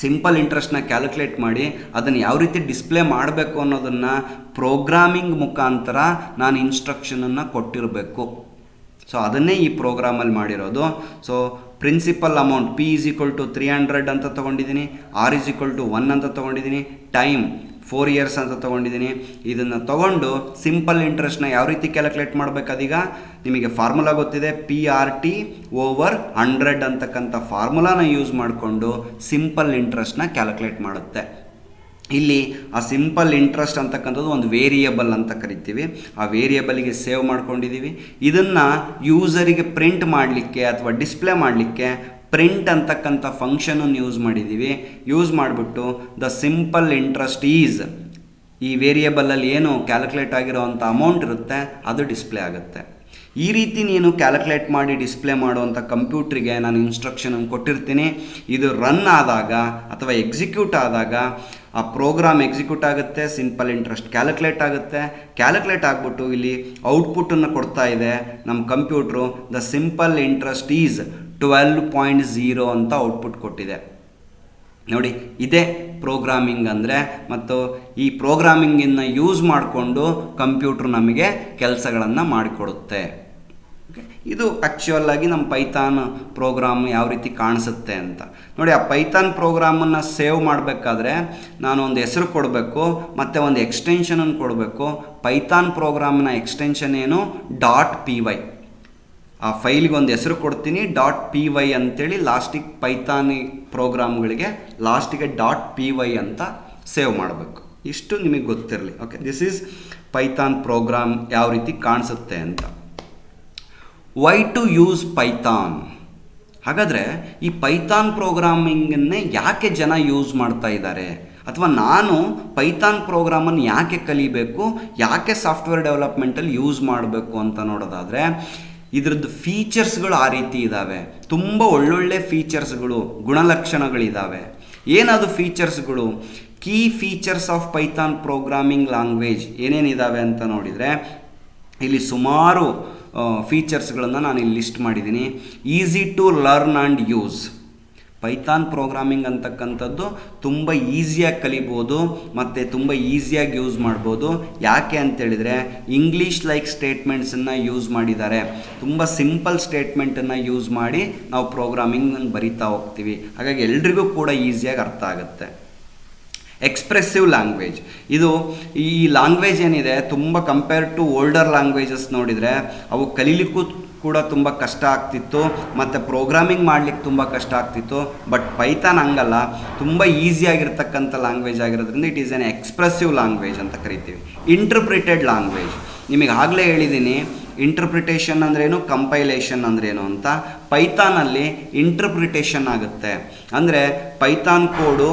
ಸಿಂಪಲ್ ಇಂಟ್ರೆಸ್ಟ್ನ ಕ್ಯಾಲ್ಕುಲೇಟ್ ಮಾಡಿ ಅದನ್ನು ಯಾವ ರೀತಿ ಡಿಸ್ಪ್ಲೇ ಮಾಡಬೇಕು ಅನ್ನೋದನ್ನು ಪ್ರೋಗ್ರಾಮಿಂಗ್ ಮುಖಾಂತರ ನಾನು ಇನ್ಸ್ಟ್ರಕ್ಷನನ್ನು ಕೊಟ್ಟಿರಬೇಕು. ಸೊ ಅದನ್ನೇ ಈ ಪ್ರೋಗ್ರಾಮಲ್ಲಿ ಮಾಡಿರೋದು. ಸೊ ಪ್ರಿನ್ಸಿಪಲ್ ಅಮೌಂಟ್ P = 300 ಅಂತ ತೊಗೊಂಡಿದ್ದೀನಿ, R = 1 ಅಂತ ತೊಗೊಂಡಿದ್ದೀನಿ, ಟೈಮ್ 4 years ಅಂತ ತೊಗೊಂಡಿದ್ದೀನಿ. ಇದನ್ನು ತೊಗೊಂಡು ಸಿಂಪಲ್ ಇಂಟ್ರೆಸ್ಟ್ನ ಯಾವ ರೀತಿ ಕ್ಯಾಲ್ಕುಲೇಟ್ ಮಾಡಬೇಕದೀಗ ನಿಮಗೆ ಫಾರ್ಮುಲಾ ಗೊತ್ತಿದೆ, PRT/100 ಅಂತಕ್ಕಂಥ ಫಾರ್ಮುಲಾನ ಯೂಸ್ ಮಾಡಿಕೊಂಡು ಸಿಂಪಲ್ ಇಂಟ್ರೆಸ್ಟ್ನ ಕ್ಯಾಲ್ಕುಲೇಟ್ ಮಾಡುತ್ತೆ. ಇಲ್ಲಿ ಆ ಸಿಂಪಲ್ ಇಂಟ್ರೆಸ್ಟ್ ಅಂತಕ್ಕಂಥದ್ದು ಒಂದು ವೇರಿಯಬಲ್ ಅಂತ ಕರಿತೀವಿ. ಆ ವೇರಿಯಬಲಿಗೆ ಸೇವ್ ಮಾಡ್ಕೊಂಡಿದ್ದೀವಿ. ಇದನ್ನು ಯೂಸರಿಗೆ ಪ್ರಿಂಟ್ ಮಾಡಲಿಕ್ಕೆ ಅಥವಾ ಡಿಸ್ಪ್ಲೇ ಮಾಡಲಿಕ್ಕೆ ಪ್ರಿಂಟ್ ಅಂತಕ್ಕಂಥ ಫಂಕ್ಷನನ್ನು ಯೂಸ್ ಮಾಡಿದ್ದೀವಿ. ಯೂಸ್ ಮಾಡಿಬಿಟ್ಟು ದ ಸಿಂಪಲ್ ಇಂಟ್ರೆಸ್ಟ್ ಈಸ್, ಈ ವೇರಿಯಬಲಲ್ಲಿ ಏನು ಕ್ಯಾಲ್ಕುಲೇಟ್ ಆಗಿರೋವಂಥ ಅಮೌಂಟ್ ಇರುತ್ತೆ ಅದು ಡಿಸ್ಪ್ಲೇ ಆಗುತ್ತೆ. ಈ ರೀತಿ ನೀನು ಕ್ಯಾಲ್ಕುಲೇಟ್ ಮಾಡಿ ಡಿಸ್ಪ್ಲೇ ಮಾಡುವಂಥ ಕಂಪ್ಯೂಟ್ರಿಗೆ ನಾನು ಇನ್ಸ್ಟ್ರಕ್ಷನನ್ನು ಕೊಟ್ಟಿರ್ತೀನಿ. ಇದು ರನ್ ಆದಾಗ ಅಥವಾ ಎಕ್ಸಿಕ್ಯೂಟ್ ಆದಾಗ ಆ ಪ್ರೋಗ್ರಾಮ್ ಎಕ್ಸಿಕ್ಯೂಟ್ ಆಗುತ್ತೆ, ಸಿಂಪಲ್ ಇಂಟ್ರೆಸ್ಟ್ ಕ್ಯಾಲ್ಕುಲೇಟ್ ಆಗುತ್ತೆ. ಕ್ಯಾಲ್ಕುಲೇಟ್ ಆಗಿಬಿಟ್ಟು ಇಲ್ಲಿ ಔಟ್ಪುಟ್ಟನ್ನು ಕೊಡ್ತಾ ಇದೆ ನಮ್ಮ computer. The simple interest is 12.0 ಅಂತ ಔಟ್ಪುಟ್ ಕೊಟ್ಟಿದೆ. ನೋಡಿ, ಇದೇ ಪ್ರೋಗ್ರಾಮಿಂಗ್ ಅಂದರೆ. ಮತ್ತು ಈ ಪ್ರೋಗ್ರಾಮಿಂಗನ್ನು ಯೂಸ್ ಮಾಡಿಕೊಂಡು ಕಂಪ್ಯೂಟ್ರ್ ನಮಗೆ ಕೆಲಸಗಳನ್ನು ಮಾಡಿಕೊಡುತ್ತೆ. ಇದು ಆ್ಯಕ್ಚುಯಲ್ ಆಗಿ ನಮ್ಮ ಪೈಥಾನ್ ಪ್ರೋಗ್ರಾಮ್ ಯಾವ ರೀತಿ ಕಾಣಿಸುತ್ತೆ ಅಂತ ನೋಡಿ. ಆ ಪೈಥಾನ್ ಪ್ರೋಗ್ರಾಮನ್ನು ಸೇವ್ ಮಾಡಬೇಕಾದ್ರೆ ನಾನು ಒಂದು ಹೆಸರು ಕೊಡಬೇಕು ಮತ್ತು ಒಂದು ಎಕ್ಸ್ಟೆನ್ಷನನ್ನು ಕೊಡಬೇಕು. ಪೈಥಾನ್ ಪ್ರೋಗ್ರಾಮ್ನ ಎಕ್ಸ್ಟೆನ್ಷನ್ ಏನು, .py. ಆ ಫೈಲ್ಗೆ ಒಂದು ಹೆಸರು ಕೊಡ್ತೀನಿ, .py ಅಂತೇಳಿ. ಲಾಸ್ಟಿಗೆ ಪೈಥಾನ್ ಪ್ರೋಗ್ರಾಮ್ಗಳಿಗೆ ಲಾಸ್ಟಿಗೆ .py ಅಂತ ಸೇವ್ ಮಾಡಬೇಕು. ಇಷ್ಟು ನಿಮಗೆ ಗೊತ್ತಿರಲಿ. Okay, this is Python program ಯಾವ ರೀತಿ ಕಾಣಿಸುತ್ತೆ ಅಂತ. Why to use Python? ಹಾಗಾದರೆ ಈ ಪೈಥಾನ್ ಪ್ರೋಗ್ರಾಮಿಂಗನ್ನೇ ಯಾಕೆ ಜನ ಯೂಸ್ ಮಾಡ್ತಾ ಇದ್ದಾರೆ, ಅಥವಾ ನಾನು ಪೈಥಾನ್ ಪ್ರೋಗ್ರಾಮನ್ನು ಯಾಕೆ ಕಲಿಬೇಕು, ಯಾಕೆ ಸಾಫ್ಟ್ವೇರ್ ಡೆವಲಪ್ಮೆಂಟಲ್ಲಿ ಯೂಸ್ ಮಾಡಬೇಕು ಅಂತ ನೋಡೋದಾದರೆ, ಇದರದ್ದು ಫೀಚರ್ಸ್ಗಳು ಆ ರೀತಿ ಇದ್ದಾವೆ. ತುಂಬ ಒಳ್ಳೊಳ್ಳೆ ಫೀಚರ್ಸ್ಗಳು, ಗುಣಲಕ್ಷಣಗಳಿದ್ದಾವೆ. ಏನದು ಫೀಚರ್ಸ್ಗಳು? Key features of Python programming language ಏನೇನಿದ್ದಾವೆ ಅಂತ ನೋಡಿದರೆ ಇಲ್ಲಿ ಸುಮಾರು ಫೀಚರ್ಸ್ಗಳನ್ನು ನಾನು ಇಲ್ಲಿ ಲಿಸ್ಟ್ ಮಾಡಿದ್ದೀನಿ. Easy to learn and use. Python programming ಅಂತಕ್ಕಂಥದ್ದು ತುಂಬ ಈಸಿಯಾಗಿ ಕಲಿಬೋದು ಮತ್ತು ತುಂಬ ಈಸಿಯಾಗಿ ಯೂಸ್ ಮಾಡ್ಬೋದು. ಯಾಕೆ ಅಂತೇಳಿದರೆ ಇಂಗ್ಲೀಷ್ ಲೈಕ್ ಸ್ಟೇಟ್ಮೆಂಟ್ಸನ್ನು ಯೂಸ್ ಮಾಡಿದ್ದಾರೆ. ತುಂಬ ಸಿಂಪಲ್ ಸ್ಟೇಟ್ಮೆಂಟನ್ನು ಯೂಸ್ ಮಾಡಿ ನಾವು ಪ್ರೋಗ್ರಾಮಿಂಗನ್ನು ಬರಿತಾ ಹೋಗ್ತೀವಿ. ಹಾಗಾಗಿ ಎಲ್ರಿಗೂ ಕೂಡ ಈಸಿಯಾಗಿ ಅರ್ಥ ಆಗುತ್ತೆ. ಎಕ್ಸ್ಪ್ರೆಸಿವ್ ಲ್ಯಾಂಗ್ವೇಜ್, ಇದು ಈ ಲ್ಯಾಂಗ್ವೇಜ್ ಏನಿದೆ ತುಂಬ ಕಂಪೇರ್ ಟು ಓಲ್ಡರ್ ಲ್ಯಾಂಗ್ವೇಜಸ್ ನೋಡಿದರೆ ಅವು ಕಲೀಲಿಕ್ಕೂ ಕೂಡ ತುಂಬ ಕಷ್ಟ ಆಗ್ತಿತ್ತು ಮತ್ತು ಪ್ರೋಗ್ರಾಮಿಂಗ್ ಮಾಡಲಿಕ್ಕೆ ತುಂಬ ಕಷ್ಟ ಆಗ್ತಿತ್ತು. ಬಟ್ ಪೈಥಾನ್ ಹಂಗಲ್ಲ, ತುಂಬ ಈಸಿಯಾಗಿರ್ತಕ್ಕಂಥ ಲ್ಯಾಂಗ್ವೇಜ್ ಆಗಿರೋದ್ರಿಂದ it is N expressive language ಅಂತ ಕರಿತೀವಿ. ಇಂಟರ್ಪ್ರಿಟೆಡ್ ಲ್ಯಾಂಗ್ವೇಜ್, ನಿಮಗೆ ಆಗಲೇ ಹೇಳಿದ್ದೀನಿ ಇಂಟರ್ಪ್ರಿಟೇಷನ್ ಅಂದ್ರೇನು, ಕಂಪೈಲೇಷನ್ ಅಂದ್ರೇನು ಅಂತ. ಪೈಥಾನಲ್ಲಿ ಇಂಟರ್ಪ್ರಿಟೇಷನ್ ಆಗುತ್ತೆ. ಅಂದರೆ ಪೈಥಾನ್ ಕೋಡು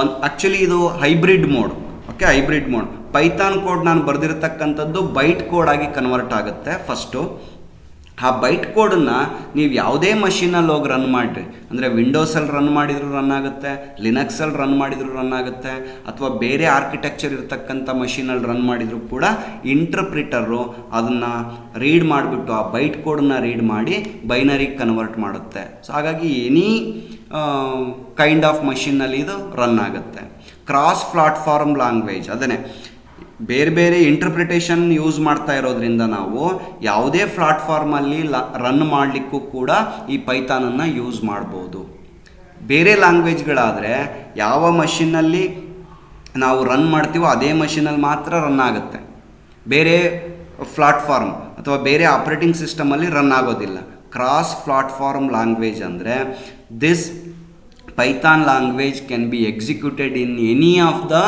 ಆ್ಯಕ್ಚುಲಿ ಇದು hybrid mode. Okay, hybrid mode. Python code ನಾನು ಬರೆದಿರ್ತಕ್ಕಂಥದ್ದು ಬೈಟ್ ಕೋಡ್ ಆಗಿ ಕನ್ವರ್ಟ್ ಆಗುತ್ತೆ ಫಸ್ಟು. ಆ ಬೈಟ್ ಕೋಡನ್ನು ನೀವು ಯಾವುದೇ ಮಷೀನಲ್ಲಿ ಹೋಗಿ ರನ್ ಮಾಡಿರಿ, ಅಂದರೆ ವಿಂಡೋಸಲ್ಲಿ ರನ್ ಮಾಡಿದರೂ ರನ್ ಆಗುತ್ತೆ, ಲಿನಕ್ಸಲ್ಲಿ ರನ್ ಮಾಡಿದರೂ ರನ್ ಆಗುತ್ತೆ, ಅಥವಾ ಬೇರೆ ಆರ್ಕಿಟೆಕ್ಚರ್ ಇರತಕ್ಕಂಥ ಮಷೀನಲ್ಲಿ ರನ್ ಮಾಡಿದರೂ ಕೂಡ ಇಂಟರ್ಪ್ರಿಟರು ಅದನ್ನು ರೀಡ್ ಮಾಡಿಬಿಟ್ಟು ಆ ಬೈಟ್ ಕೋಡನ್ನು ರೀಡ್ ಮಾಡಿ ಬೈನರಿಗೆ ಕನ್ವರ್ಟ್ ಮಾಡುತ್ತೆ. ಸೊ ಹಾಗಾಗಿ ಎನಿ ಕೈಂಡ್ ಆಫ್ ಮಷೀನಲ್ಲಿ ಇದು ರನ್ ಆಗುತ್ತೆ. ಕ್ರಾಸ್ ಪ್ಲಾಟ್ಫಾರ್ಮ್ ಲ್ಯಾಂಗ್ವೇಜ್, ಅದನ್ನೇ ಬೇರೆ ಬೇರೆ ಇಂಟರ್ಪ್ರಿಟೇಷನ್ ಯೂಸ್ ಮಾಡ್ತಾ ಇರೋದ್ರಿಂದ ನಾವು ಯಾವುದೇ ಪ್ಲಾಟ್ಫಾರ್ಮಲ್ಲಿ ರನ್ ಮಾಡಲಿಕ್ಕೂ ಕೂಡ ಈ ಪೈಥಾನನ್ನು ಯೂಸ್ ಮಾಡ್ಬೋದು. ಬೇರೆ ಲ್ಯಾಂಗ್ವೇಜ್ಗಳಾದರೆ ಯಾವ ಮಷೀನಲ್ಲಿ ನಾವು ರನ್ ಮಾಡ್ತೀವೋ ಅದೇ ಮಷೀನಲ್ಲಿ ಮಾತ್ರ ರನ್ ಆಗುತ್ತೆ, ಬೇರೆ ಪ್ಲಾಟ್ಫಾರ್ಮ್ ಅಥವಾ ಬೇರೆ ಆಪ್ರೇಟಿಂಗ್ ಸಿಸ್ಟಮಲ್ಲಿ ರನ್ ಆಗೋದಿಲ್ಲ. ಕ್ರಾಸ್ ಪ್ಲಾಟ್ಫಾರ್ಮ್ ಲ್ಯಾಂಗ್ವೇಜ್ ಅಂದರೆ this Python language can be executed in any of the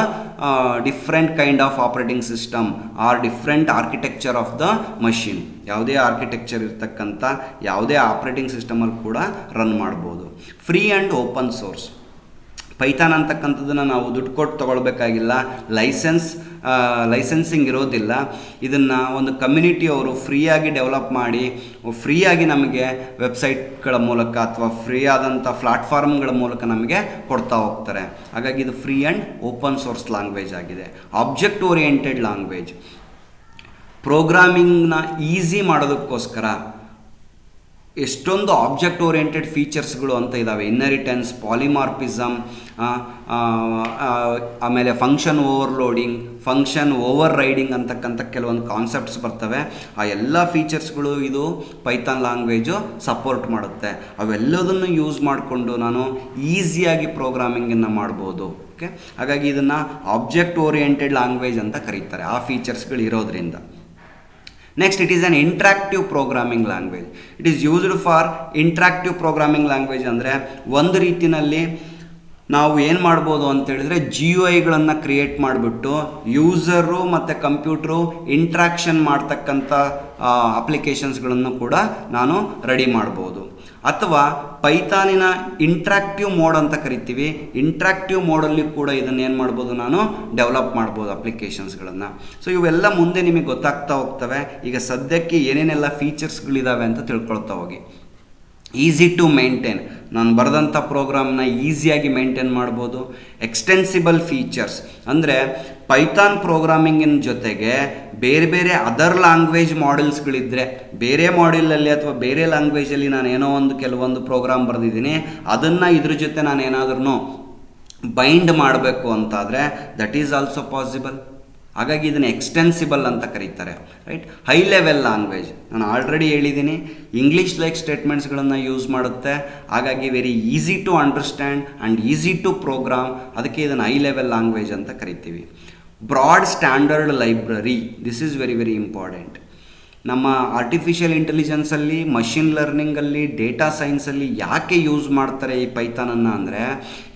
different kind of operating system or different architecture of the machine. ಯಾವುದೇ ಆರ್ಕಿಟೆಕ್ಚರ್ ಇರ್ತಕ್ಕಂಥ ಯಾವುದೇ ಆಪ್ರೇಟಿಂಗ್ ಸಿಸ್ಟಮಲ್ಲಿ ಕೂಡ ರನ್ ಮಾಡ್ಬೋದು. Free and open source. Python ಅಂತಕ್ಕಂಥದ್ದನ್ನು ನಾವು ದುಡ್ಡು ಕೊಟ್ಟು ತೊಗೊಳ್ಬೇಕಾಗಿಲ್ಲ, ಲೈಸೆನ್ಸಿಂಗ್ ಇರೋದಿಲ್ಲ. ಇದನ್ನು ಒಂದು ಕಮ್ಯುನಿಟಿಯವರು ಫ್ರೀಯಾಗಿ ಡೆವಲಪ್ ಮಾಡಿ ಫ್ರೀಯಾಗಿ ನಮಗೆ ವೆಬ್ಸೈಟ್ಗಳ ಮೂಲಕ ಅಥವಾ ಫ್ರೀ ಆದಂಥ ಪ್ಲಾಟ್ಫಾರ್ಮ್ಗಳ ಮೂಲಕ ನಮಗೆ ಕೊಡ್ತಾ ಹೋಗ್ತಾರೆ. ಹಾಗಾಗಿ ಇದು free and open source language ಆಗಿದೆ. ಆಬ್ಜೆಕ್ಟ್ ಓರಿಯೆಂಟೆಡ್ ಲ್ಯಾಂಗ್ವೇಜ್, ಪ್ರೋಗ್ರಾಮಿಂಗ್ನ ಈಸಿ ಮಾಡೋದಕ್ಕೋಸ್ಕರ ಎಷ್ಟೊಂದು ಆಬ್ಜೆಕ್ಟ್ ಓರಿಯೆಂಟೆಡ್ ಫೀಚರ್ಸ್ಗಳು ಅಂತ ಇದ್ದಾವೆ. ಇನ್ಹೆರಿಟೆನ್ಸ್, ಪಾಲಿಮಾರ್ಫಿಸಮ್, ಆಮೇಲೆ function overloading, function over riding ಅಂತಕ್ಕಂಥ ಕೆಲವೊಂದು ಕಾನ್ಸೆಪ್ಟ್ಸ್ ಬರ್ತವೆ. ಆ ಎಲ್ಲ ಫೀಚರ್ಸ್ಗಳು ಇದು ಪೈಥಾನ್ ಲ್ಯಾಂಗ್ವೇಜು ಸಪೋರ್ಟ್ ಮಾಡುತ್ತೆ. ಅವೆಲ್ಲದನ್ನು ಯೂಸ್ ಮಾಡಿಕೊಂಡು ನಾನು ಈಸಿಯಾಗಿ ಪ್ರೋಗ್ರಾಮಿಂಗನ್ನು ಮಾಡ್ಬೋದು. ಓಕೆ, ಹಾಗಾಗಿ ಇದನ್ನು ಆಬ್ಜೆಕ್ಟ್ ಓರಿಯೆಂಟೆಡ್ ಲ್ಯಾಂಗ್ವೇಜ್ ಅಂತ ಕರೀತಾರೆ ಆ ಫೀಚರ್ಸ್ಗಳು ಇರೋದ್ರಿಂದ. Next, it is on interactive programming language. It is used for interactive programming language ಅಂದರೆ ಒಂದು ರೀತಿಯಲ್ಲಿ ನಾವು ಏನು ಮಾಡ್ಬೋದು ಅಂತೇಳಿದರೆ GUIಗಳನ್ನು ಕ್ರಿಯೇಟ್ ಮಾಡಿಬಿಟ್ಟು ಯೂಸರು ಮತ್ತು ಕಂಪ್ಯೂಟ್ರು ಇಂಟ್ರಾಕ್ಷನ್ ಮಾಡ್ತಕ್ಕಂಥ ಅಪ್ಲಿಕೇಶನ್ಸ್ಗಳನ್ನು ಕೂಡ ನಾನು ರೆಡಿ ಮಾಡ್ಬೋದು. ಅಥವಾ ಪೈಥಾನಿನ ಇಂಟ್ರಾಕ್ಟಿವ್ ಮೋಡ್ ಅಂತ ಕರಿತೀವಿ. ಇಂಟ್ರಾಕ್ಟಿವ್ ಮೋಡಲ್ಲಿ ಕೂಡ ಇದನ್ನು ಏನು ಮಾಡ್ಬೋದು, ನಾನು ಡೆವಲಪ್ ಮಾಡ್ಬೋದು ಅಪ್ಲಿಕೇಶನ್ಸ್ಗಳನ್ನು. ಸೊ ಇವೆಲ್ಲ ಮುಂದೆ ನಿಮಗೆ ಗೊತ್ತಾಗ್ತಾ ಹೋಗ್ತವೆ. ಈಗ ಸದ್ಯಕ್ಕೆ ಏನೇನೆಲ್ಲ ಫೀಚರ್ಸ್ಗಳಿದ್ದಾವೆ ಅಂತ ತಿಳ್ಕೊಳ್ತಾ ಹೋಗಿ. ಈಸಿ ಟು ಮೇಂಟೈನ್, ನಾನು ಬರೆದಂಥ ಪ್ರೋಗ್ರಾಮ್ನ ಈಸಿಯಾಗಿ ಮೇಂಟೈನ್ ಮಾಡ್ಬೋದು. ಎಕ್ಸ್ಟೆನ್ಸಿಬಲ್ ಫೀಚರ್ಸ್ ಅಂದರೆ ಪೈಥಾನ್ ಪ್ರೋಗ್ರಾಮಿಂಗಿನ ಜೊತೆಗೆ ಬೇರೆ ಬೇರೆ ಅದರ್ ಲ್ಯಾಂಗ್ವೇಜ್ ಮಾಡೆಲ್ಸ್ಗಳಿದ್ದರೆ, ಬೇರೆ ಮಾಡೆಲಲ್ಲಿ ಅಥವಾ ಬೇರೆ ಲ್ಯಾಂಗ್ವೇಜಲ್ಲಿ ನಾನು ಏನೋ ಒಂದು ಕೆಲವೊಂದು ಪ್ರೋಗ್ರಾಮ್ ಬರೆದಿದ್ದೀನಿ, ಅದನ್ನು ಇದ್ರ ಜೊತೆ ನಾನು ಏನಾದ್ರೂ ಬೈಂಡ್ ಮಾಡಬೇಕು ಅಂತಾದರೆ ದಟ್ ಈಸ್ ಆಲ್ಸೋ ಪಾಸಿಬಲ್. ಹಾಗಾಗಿ ಇದನ್ನು ಎಕ್ಸ್ಟೆನ್ಸಿಬಲ್ ಅಂತ ಕರೀತಾರೆ, ರೈಟ್. ಹೈ ಲೆವೆಲ್ ಲ್ಯಾಂಗ್ವೇಜ್, ನಾನು ಆಲ್ರೆಡಿ ಹೇಳಿದ್ದೀನಿ, ಇಂಗ್ಲೀಷ್ ಲೈಕ್ ಸ್ಟೇಟ್ಮೆಂಟ್ಸ್ಗಳನ್ನು ಯೂಸ್ ಮಾಡುತ್ತೆ. ಹಾಗಾಗಿ very easy to understand and easy to program. ಅದಕ್ಕೆ ಇದನ್ನು ಹೈ ಲೆವೆಲ್ ಲ್ಯಾಂಗ್ವೇಜ್ ಅಂತ ಕರಿತೀವಿ. Broad standard library, this is very very important. ನಮ್ಮ ಆರ್ಟಿಫಿಷಿಯಲ್ ಇಂಟೆಲಿಜೆನ್ಸಲ್ಲಿ, ಮಷಿನ್ ಲರ್ನಿಂಗಲ್ಲಿ, ಡೇಟಾ ಸೈನ್ಸಲ್ಲಿ ಯಾಕೆ ಯೂಸ್ ಮಾಡ್ತಾರೆ ಈ ಪೈಥಾನನ್ನು ಅಂದರೆ,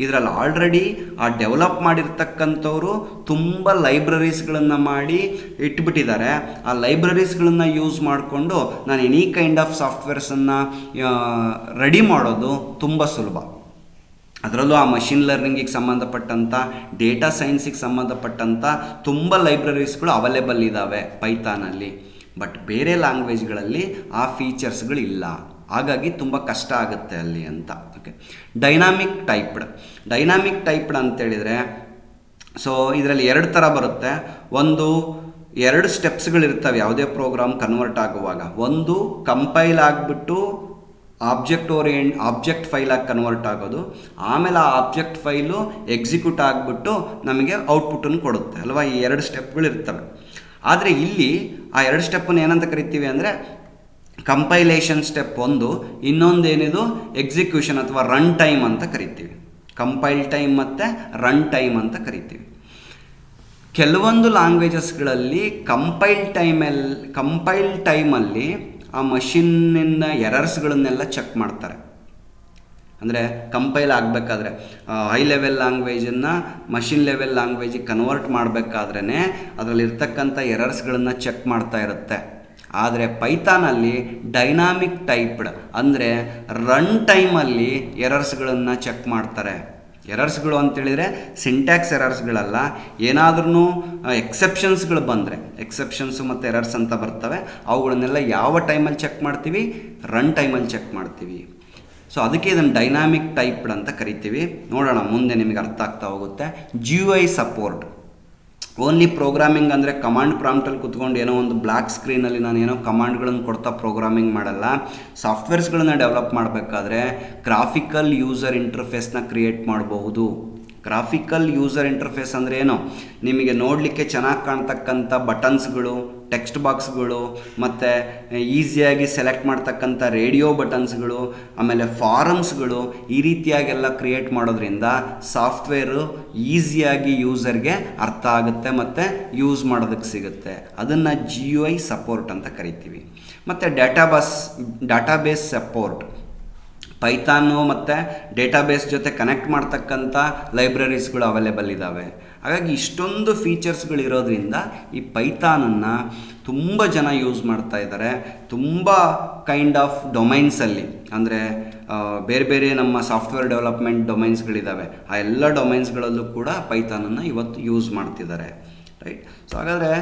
ಇದರಲ್ಲಿ ಆಲ್ರೆಡಿ ಆ ಡೆವಲಪ್ ಮಾಡಿರ್ತಕ್ಕಂಥವ್ರು ತುಂಬ ಲೈಬ್ರರೀಸ್ಗಳನ್ನು ಮಾಡಿ ಇಟ್ಬಿಟ್ಟಿದ್ದಾರೆ. ಆ ಲೈಬ್ರರೀಸ್ಗಳನ್ನು ಯೂಸ್ ಮಾಡಿಕೊಂಡು ನಾನು ಎನಿ ಕೈಂಡ್ ಆಫ್ ಸಾಫ್ಟ್ವೇರ್ಸನ್ನು ರೆಡಿ ಮಾಡೋದು ತುಂಬ ಸುಲಭ. ಅದರಲ್ಲೂ ಆ ಮಷಿನ್ ಲರ್ನಿಂಗಿಗೆ ಸಂಬಂಧಪಟ್ಟಂಥ, ಡೇಟಾ ಸೈನ್ಸಿಗೆ ಸಂಬಂಧಪಟ್ಟಂಥ ತುಂಬ ಲೈಬ್ರರೀಸ್ಗಳು ಅವೈಲೇಬಲ್ ಇದ್ದಾವೆ ಪೈಥಾನಲ್ಲಿ. ಬಟ್ ಬೇರೆ ಲ್ಯಾಂಗ್ವೇಜ್ಗಳಲ್ಲಿ ಆ ಫೀಚರ್ಸ್ಗಳಿಲ್ಲ. ಹಾಗಾಗಿ ತುಂಬ ಕಷ್ಟ ಆಗುತ್ತೆ ಅಲ್ಲಿ ಅಂತ. ಓಕೆ, ಡೈನಾಮಿಕ್ ಟೈಪ್ಡ್ ಅಂತೇಳಿದರೆ, ಸೊ ಇದರಲ್ಲಿ 2 ಥರ ಬರುತ್ತೆ. ಒಂದು 2 ಸ್ಟೆಪ್ಸ್ಗಳಿರ್ತವೆ ಯಾವುದೇ ಪ್ರೋಗ್ರಾಮ್ ಕನ್ವರ್ಟ್ ಆಗುವಾಗ. ಒಂದು ಕಂಪೈಲ್ ಆಗಿಬಿಟ್ಟು ಆಬ್ಜೆಕ್ಟ್ ಫೈಲಾಗಿ ಕನ್ವರ್ಟ್ ಆಗೋದು, ಆಮೇಲೆ ಆ ಆಬ್ಜೆಕ್ಟ್ ಫೈಲು ಎಕ್ಸಿಕ್ಯೂಟ್ ಆಗಿಬಿಟ್ಟು ನಮಗೆ ಔಟ್ಪುಟ್ಟನ್ನು ಕೊಡುತ್ತೆ ಅಲ್ವಾ. ಈ 2 ಸ್ಟೆಪ್ಗಳಿರ್ತವೆ. ಆದರೆ ಇಲ್ಲಿ ಆ 2 ಸ್ಟೆಪ್ಪನ್ನು ಏನಂತ ಕರಿತೀವಿ ಅಂದರೆ ಕಂಪೈಲೇಷನ್ ಸ್ಟೆಪ್ ಒಂದು, ಇನ್ನೊಂದು ಏನಿದು ಎಕ್ಸಿಕ್ಯೂಷನ್ ಅಥವಾ ರನ್ ಟೈಮ್ ಅಂತ ಕರಿತೀವಿ. ಕಂಪೈಲ್ ಟೈಮ್ ಮತ್ತು ರನ್ ಟೈಮ್ ಅಂತ ಕರಿತೀವಿ. ಕೆಲವೊಂದು ಲ್ಯಾಂಗ್ವೇಜಸ್ಗಳಲ್ಲಿ ಕಂಪೈಲ್ ಟೈಮಲ್ಲಿ ಆ ಮಷಿನ್ನಿಂದ ಎರರ್ಸ್ಗಳನ್ನೆಲ್ಲ ಚೆಕ್ ಮಾಡ್ತಾರೆ. ಅಂದರೆ ಕಂಪೈಲ್ ಆಗಬೇಕಾದ್ರೆ ಹೈ ಲೆವೆಲ್ ಲ್ಯಾಂಗ್ವೇಜನ್ನು ಮಷಿನ್ ಲೆವೆಲ್ ಲ್ಯಾಂಗ್ವೇಜಿಗೆ ಕನ್ವರ್ಟ್ ಮಾಡಬೇಕಾದ್ರೇ ಅದರಲ್ಲಿರ್ತಕ್ಕಂಥ ಎರರ್ಸ್ಗಳನ್ನು ಚೆಕ್ ಮಾಡ್ತಾ ಇರುತ್ತೆ. ಆದರೆ ಪೈಥಾನಲ್ಲಿ ಡೈನಾಮಿಕ್ ಟೈಪ್ಡ್ ಅಂದರೆ ರನ್ ಟೈಮಲ್ಲಿ ಎರರ್ಸ್ಗಳನ್ನು ಚೆಕ್ ಮಾಡ್ತಾರೆ. ಎರರ್ಸ್ಗಳು ಅಂತೇಳಿದರೆ ಸಿಂಟ್ಯಾಕ್ಸ್ ಎರರ್ಸ್ಗಳಲ್ಲ, ಏನಾದ್ರೂ ಎಕ್ಸೆಪ್ಷನ್ಸ್ಗಳು ಬಂದರೆ, ಎಕ್ಸೆಪ್ಷನ್ಸು ಮತ್ತು ಎರರ್ಸ್ ಅಂತ ಬರ್ತವೆ, ಅವುಗಳನ್ನೆಲ್ಲ ಯಾವ ಟೈಮಲ್ಲಿ ಚೆಕ್ ಮಾಡ್ತೀವಿ, ರನ್ ಟೈಮಲ್ಲಿ ಚೆಕ್ ಮಾಡ್ತೀವಿ. ಸೊ ಅದಕ್ಕೆ ಇದನ್ನು ಡೈನಾಮಿಕ್ ಟೈಪ್ಡ್ ಅಂತ ಕರಿತೀವಿ. ನೋಡೋಣ ಮುಂದೆ ನಿಮಗೆ ಅರ್ಥ ಆಗ್ತಾ ಹೋಗುತ್ತೆ. GUI ಸಪೋರ್ಟ್, ಓನ್ಲಿ ಪ್ರೋಗ್ರಾಮಿಂಗ್ ಅಂದರೆ ಕಮಾಂಡ್ ಪ್ರಾಂಪ್ಟಲ್ಲಿ ಕುತ್ಕೊಂಡು ಏನೋ ಒಂದು ಬ್ಲ್ಯಾಕ್ ಸ್ಕ್ರೀನಲ್ಲಿ ನಾನು ಏನೋ ಕಮಾಂಡ್ಗಳನ್ನು ಕೊಡ್ತಾ ಪ್ರೋಗ್ರಾಮಿಂಗ್ ಮಾಡಲ್ಲ. ಸಾಫ್ಟ್ವೇರ್ಸ್ಗಳನ್ನು ಡೆವಲಪ್ ಮಾಡಬೇಕಾದ್ರೆ ಗ್ರಾಫಿಕಲ್ ಯೂಸರ್ ಇಂಟರ್ಫೇಸ್ನ ಕ್ರಿಯೇಟ್ ಮಾಡಬಹುದು. ಗ್ರಾಫಿಕಲ್ ಯೂಸರ್ ಇಂಟರ್ಫೇಸ್ ಅಂದರೆ ಏನು, ನಿಮಗೆ ನೋಡಲಿಕ್ಕೆ ಚೆನ್ನಾಗಿ ಕಾಣ್ತಕ್ಕಂಥ ಬಟನ್ಸ್ಗಳು, ಟೆಕ್ಸ್ಟ್ ಬಾಕ್ಸ್ಗಳು, ಮತ್ತು ಈಸಿಯಾಗಿ ಸೆಲೆಕ್ಟ್ ಮಾಡ್ತಕ್ಕಂಥ ರೇಡಿಯೋ ಬಟನ್ಸ್ಗಳು, ಆಮೇಲೆ ಫಾರಮ್ಸ್ಗಳು, ಈ ರೀತಿಯಾಗೆಲ್ಲ ಕ್ರಿಯೇಟ್ ಮಾಡೋದ್ರಿಂದ ಸಾಫ್ಟ್ವೇರು ಈಸಿಯಾಗಿ ಯೂಸರ್ಗೆ ಅರ್ಥ ಆಗುತ್ತೆ ಮತ್ತು ಯೂಸ್ ಮಾಡೋದಕ್ಕೆ ಸಿಗುತ್ತೆ. ಅದನ್ನು GUI ಸಪೋರ್ಟ್ ಅಂತ ಕರಿತೀವಿ. ಮತ್ತು ಡಾಟಾಬೇಸ್ ಸಪೋರ್ಟ್, ಪೈಥಾನು ಮತ್ತು ಡೇಟಾಬೇಸ್ ಜೊತೆ ಕನೆಕ್ಟ್ ಮಾಡ್ತಕ್ಕಂಥ ಲೈಬ್ರರೀಸ್ಗಳು ಅವೈಲೇಬಲ್ ಇದ್ದಾವೆ. ಹಾಗಾಗಿ ಇಷ್ಟೊಂದು ಫೀಚರ್ಸ್ಗಳಿರೋದ್ರಿಂದ ಈ ಪೈಥಾನನ್ನು ತುಂಬ ಜನ ಯೂಸ್ ಮಾಡ್ತಾ ಇದ್ದಾರೆ. ತುಂಬ ಕೈಂಡ್ ಆಫ್ ಡೊಮೈನ್ಸಲ್ಲಿ, ಅಂದರೆ ಬೇರೆ ಬೇರೆ ನಮ್ಮ ಸಾಫ್ಟ್ವೇರ್ ಡೆವಲಪ್ಮೆಂಟ್ ಡೊಮೈನ್ಸ್ಗಳಿದ್ದಾವೆ, ಆ ಎಲ್ಲ ಡೊಮೈನ್ಸ್ಗಳಲ್ಲೂ ಕೂಡ ಪೈಥಾನನ್ನು ಇವತ್ತು ಯೂಸ್ ಮಾಡ್ತಿದ್ದಾರೆ, ರೈಟ್. ಸೊ ಹಾಗಾದರೆ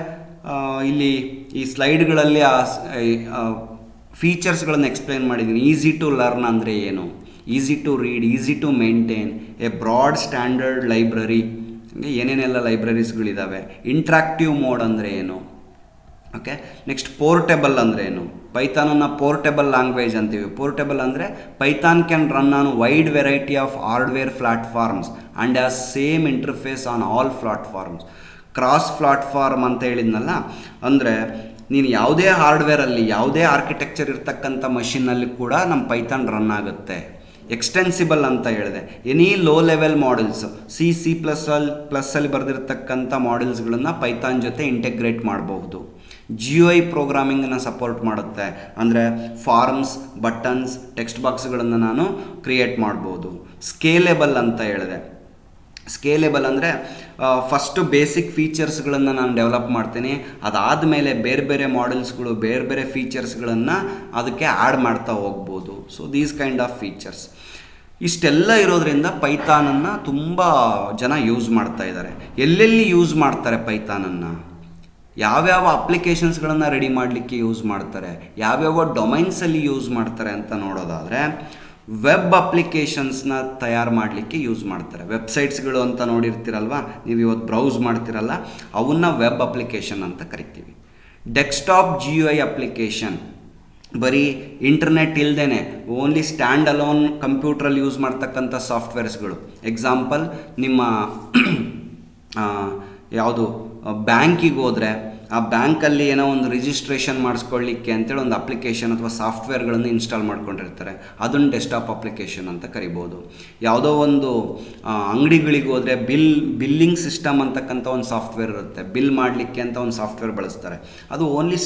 ಇಲ್ಲಿ ಈ ಸ್ಲೈಡ್ಗಳಲ್ಲಿ ಫೀಚರ್ಸ್ಗಳನ್ನು ಎಕ್ಸ್ಪ್ಲೇನ್ ಮಾಡಿದ್ದೀನಿ. ಈಸಿ ಟು ಲರ್ನ್ ಅಂದರೆ ಏನು, easy to read, easy to maintain, a broad standard library, ಏನೇನೆಲ್ಲ ಲೈಬ್ರರೀಸ್ಗಳಿದ್ದಾವೆ, ಇಂಟ್ರಾಕ್ಟಿವ್ ಮೋಡ್ ಅಂದರೆ ಏನು, ಓಕೆ. ನೆಕ್ಸ್ಟ್ ಪೋರ್ಟೇಬಲ್ ಅಂದರೆ ಏನು, ಪೈಥಾನನ್ನು ಪೋರ್ಟೇಬಲ್ ಲ್ಯಾಂಗ್ವೇಜ್ ಅಂತೀವಿ. ಪೋರ್ಟೇಬಲ್ ಅಂದರೆ Python can run on wide variety of hardware platforms and as same interface on all platforms. Cross platform ಅಂತ ಹೇಳಿದ್ನಲ್ಲ, ಅಂದರೆ ನೀನು ಯಾವುದೇ ಹಾರ್ಡ್ವೇರಲ್ಲಿ ಯಾವುದೇ ಆರ್ಕಿಟೆಕ್ಚರ್ ಇರ್ತಕ್ಕಂಥ ಮಷಿನಲ್ಲಿ ಕೂಡ ನಮ್ಮ ಪೈಥಾನ್ ರನ್ ಆಗುತ್ತೆ. ಎಕ್ಸ್ಟೆನ್ಸಿಬಲ್ ಅಂತ ಹೇಳಿದೆ. ಎನಿ ಲೋ ಲೆವೆಲ್ ಮಾಡೆಲ್ಸ್ ಸಿ++ಅಲ್ಲಿ ಬರೆದಿರ್ತಕ್ಕಂಥ ಮಾಡೆಲ್ಸ್ಗಳನ್ನು ಪೈಥಾನ್ ಜೊತೆ ಇಂಟೆಗ್ರೇಟ್ ಮಾಡಬಹುದು. GUI ಪ್ರೋಗ್ರಾಮಿಂಗನ್ನು ಸಪೋರ್ಟ್ ಮಾಡುತ್ತೆ. ಅಂದರೆ ಫಾರ್ಮ್ಸ್, ಬಟನ್ಸ್, ಟೆಕ್ಸ್ಟ್ ಬಾಕ್ಸ್ಗಳನ್ನು ನಾನು ಕ್ರಿಯೇಟ್ ಮಾಡ್ಬೋದು. ಸ್ಕೇಲೆಬಲ್ ಅಂತ ಹೇಳಿದೆ. ಸ್ಕೇಲೆಬಲ್ ಅಂದರೆ ಫಸ್ಟು ಬೇಸಿಕ್ ಫೀಚರ್ಸ್ಗಳನ್ನು ನಾನು ಡೆವಲಪ್ ಮಾಡ್ತೀನಿ, ಅದಾದಮೇಲೆ ಬೇರೆ ಬೇರೆ ಮಾಡೆಲ್ಸ್ಗಳು, ಬೇರೆ ಬೇರೆ ಫೀಚರ್ಸ್ಗಳನ್ನು ಅದಕ್ಕೆ ಆ್ಯಡ್ ಮಾಡ್ತಾ ಹೋಗ್ಬೋದು. So these kind of features ಇಷ್ಟೆಲ್ಲ ಇರೋದ್ರಿಂದ ಪೈಥಾನನ್ನು ತುಂಬ ಜನ ಯೂಸ್ ಮಾಡ್ತಾ ಇದ್ದಾರೆ. ಎಲ್ಲೆಲ್ಲಿ ಯೂಸ್ ಮಾಡ್ತಾರೆ ಪೈಥಾನನ್ನು, ಯಾವ್ಯಾವ ಅಪ್ಲಿಕೇಶನ್ಸ್ಗಳನ್ನು ರೆಡಿ ಮಾಡಲಿಕ್ಕೆ ಯೂಸ್ ಮಾಡ್ತಾರೆ, ಯಾವ್ಯಾವ ಡೊಮೈನ್ಸಲ್ಲಿ ಯೂಸ್ ಮಾಡ್ತಾರೆ ಅಂತ ನೋಡೋದಾದರೆ, ವೆಬ್ ಅಪ್ಲಿಕೇಶನ್ಸ್ನ ತಯಾರು ಮಾಡಲಿಕ್ಕೆ ಯೂಸ್ ಮಾಡ್ತಾರೆ. ವೆಬ್ಸೈಟ್ಸ್ಗಳು ಅಂತ ನೋಡಿರ್ತೀರಲ್ವ, ನೀವು ಇವತ್ತು ಬ್ರೌಸ್ ಮಾಡ್ತಿರಲ್ಲ, ಅವನ್ನ ವೆಬ್ ಅಪ್ಲಿಕೇಶನ್ ಅಂತ ಕರಿತೀವಿ. ಡೆಸ್ಕ್ಟಾಪ್ GUI ಅಪ್ಲಿಕೇಶನ್, ಬರೀ ಇಂಟರ್ನೆಟ್ ಇಲ್ಲದೇ ಓನ್ಲಿ ಸ್ಟ್ಯಾಂಡ್ ಅಲೋನ್ ಕಂಪ್ಯೂಟ್ರಲ್ಲಿ ಯೂಸ್ ಮಾಡ್ತಕ್ಕಂಥ ಸಾಫ್ಟ್ವೇರ್ಸ್ಗಳು. ಎಕ್ಸಾಂಪಲ್, ನಿಮ್ಮ ಯಾವುದು ಬ್ಯಾಂಕಿಗೆ ಹೋದರೆ ಆ ಬ್ಯಾಂಕಲ್ಲಿ ಏನೋ ಒಂದು ರಿಜಿಸ್ಟ್ರೇಷನ್ ಮಾಡಿಸ್ಕೊಳ್ಳಿಕ್ಕೆ ಅಂತೇಳಿ ಒಂದು ಅಪ್ಲಿಕೇಶನ್ ಅಥವಾ ಸಾಫ್ಟ್ವೇರ್ಗಳನ್ನು ಇನ್ಸ್ಟಾಲ್ ಮಾಡ್ಕೊಂಡಿರ್ತಾರೆ, ಅದನ್ನು ಡೆಸ್ಕ್ಟಾಪ್ ಅಪ್ಲಿಕೇಶನ್ ಅಂತ ಕರಿಬೋದು. ಯಾವುದೋ ಒಂದು ಅಂಗಡಿಗಳಿಗೆ ಹೋದರೆ ಬಿಲ್ಲಿಂಗ್ ಸಿಸ್ಟಮ್ ಅಂತಕ್ಕಂಥ ಒಂದು ಸಾಫ್ಟ್ವೇರ್ ಇರುತ್ತೆ, ಬಿಲ್ ಮಾಡಲಿಕ್ಕೆ ಅಂತ ಒಂದು ಸಾಫ್ಟ್ವೇರ್ ಬಳಸ್ತಾರೆ, ಅದು ಓನ್ಲಿ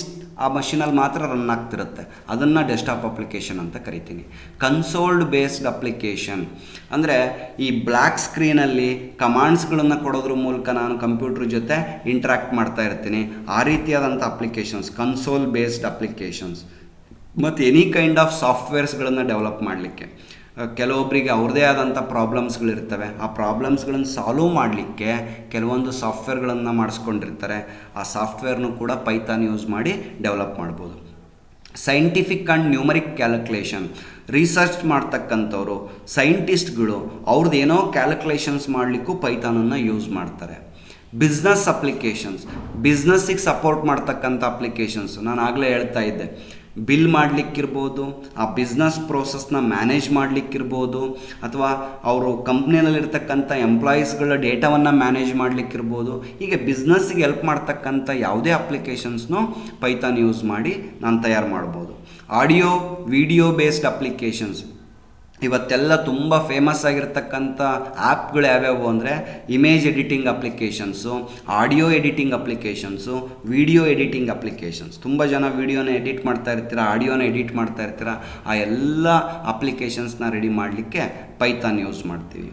ಆ ಮಷೀನಲ್ಲಿ ಮಾತ್ರ ರನ್ ಆಗ್ತಿರುತ್ತೆ, ಅದನ್ನು ಡೆಸ್ಕ್ಟಾಪ್ ಅಪ್ಲಿಕೇಶನ್ ಅಂತ ಕರಿತೀನಿ. ಕನ್ಸೋಲ್ಡ್ ಬೇಸ್ಡ್ ಅಪ್ಲಿಕೇಶನ್ ಅಂದರೆ ಈ ಬ್ಲ್ಯಾಕ್ ಸ್ಕ್ರೀನಲ್ಲಿ ಕಮಾಂಡ್ಸ್ಗಳನ್ನು ಕೊಡೋದ್ರ ಮೂಲಕ ನಾನು ಕಂಪ್ಯೂಟ್ರ್ ಜೊತೆ ಇಂಟ್ರ್ಯಾಕ್ಟ್ ಮಾಡ್ತಾ ಇರ್ತೀನಿ, ಆ ರೀತಿಯಾದಂಥ ಅಪ್ಲಿಕೇಶನ್ಸ್ ಕನ್ಸೋಲ್ ಬೇಸ್ಡ್ ಅಪ್ಲಿಕೇಶನ್ಸ್. ಮತ್ತು ಎನಿ ಕೈಂಡ್ ಆಫ್ ಸಾಫ್ಟ್ವೇರ್ಸ್ಗಳನ್ನು ಡೆವಲಪ್ ಮಾಡಲಿಕ್ಕೆ ಕೆಲವೊಬ್ಬರಿಗೆ ಅವ್ರದ್ದೇ ಆದಂಥ ಪ್ರಾಬ್ಲಮ್ಸ್ಗಳಿರ್ತವೆ, ಆ ಪ್ರಾಬ್ಲಮ್ಸ್ಗಳನ್ನು ಸಾಲ್ವ್ ಮಾಡಲಿಕ್ಕೆ ಕೆಲವೊಂದು ಸಾಫ್ಟ್ವೇರ್ಗಳನ್ನು ಮಾಡಿಸ್ಕೊಂಡಿರ್ತಾರೆ, ಆ ಸಾಫ್ಟ್ವೇರ್ನು ಕೂಡ ಪೈಥಾನ್ ಯೂಸ್ ಮಾಡಿ ಡೆವಲಪ್ ಮಾಡ್ಬೋದು. Scientific and numeric calculation, research ಮಾಡ್ತಕ್ಕಂಥವ್ರು ಸೈಂಟಿಸ್ಟ್ಗಳು ಅವ್ರದ್ದು ಏನೋ ಕ್ಯಾಲ್ಕುಲೇಷನ್ಸ್ ಮಾಡಲಿಕ್ಕೂ ಪೈಥಾನನ್ನು ಯೂಸ್ ಮಾಡ್ತಾರೆ. ಬಿಸ್ನೆಸ್ ಅಪ್ಲಿಕೇಶನ್ಸ್, ಬಿಸ್ನೆಸ್ಸಿಗೆ ಸಪೋರ್ಟ್ ಮಾಡ್ತಕ್ಕಂಥ ಅಪ್ಲಿಕೇಶನ್ಸ್, ನಾನು ಆಗಲೇ ಹೇಳ್ತಾ ಇದ್ದೆ, ಬಿಲ್ ಮಾಡಲಿಕ್ಕಿರ್ಬೋದು, ಆ ಬಿಸ್ನೆಸ್ ಪ್ರೋಸೆಸ್ನ ಮ್ಯಾನೇಜ್ ಮಾಡಲಿಕ್ಕಿರ್ಬೋದು, ಅಥವಾ ಅವರು ಕಂಪ್ನಿಯಲ್ಲಿರ್ತಕ್ಕಂಥ ಎಂಪ್ಲಾಯೀಸ್ಗಳ ಡೇಟಾವನ್ನು ಮ್ಯಾನೇಜ್ ಮಾಡಲಿಕ್ಕಿರ್ಬೋದು. ಹೀಗೆ ಬಿಸ್ನೆಸ್ಸಿಗೆ ಹೆಲ್ಪ್ ಮಾಡ್ತಕ್ಕಂಥ ಯಾವುದೇ ಅಪ್ಲಿಕೇಶನ್ಸ್ನು ಪೈಥಾನ್ ಯೂಸ್ ಮಾಡಿ ನಾನು ತಯಾರು ಮಾಡ್ಬೋದು. ಆಡಿಯೋ ವಿಡಿಯೋ ಬೇಸ್ಡ್ ಅಪ್ಲಿಕೇಶನ್ಸ್, ಇವತ್ತೆಲ್ಲ ತುಂಬ ಫೇಮಸ್ ಆಗಿರ್ತಕ್ಕಂಥ ಆ್ಯಪ್ಗಳು ಯಾವ್ಯಾವು ಅಂದರೆ image editing applications, audio editing applications, video editing applications. ತುಂಬ ಜನ ವಿಡಿಯೋನ ಎಡಿಟ್ ಮಾಡ್ತಾ ಇರ್ತೀರ, ಆಡಿಯೋನ ಎಡಿಟ್ ಮಾಡ್ತಾ ಇರ್ತೀರ, ಆ ಎಲ್ಲ ಅಪ್ಲಿಕೇಶನ್ಸ್ನ ರೆಡಿ ಮಾಡಲಿಕ್ಕೆ ಪೈಥಾನ್ ಯೂಸ್ ಮಾಡ್ತೀವಿ.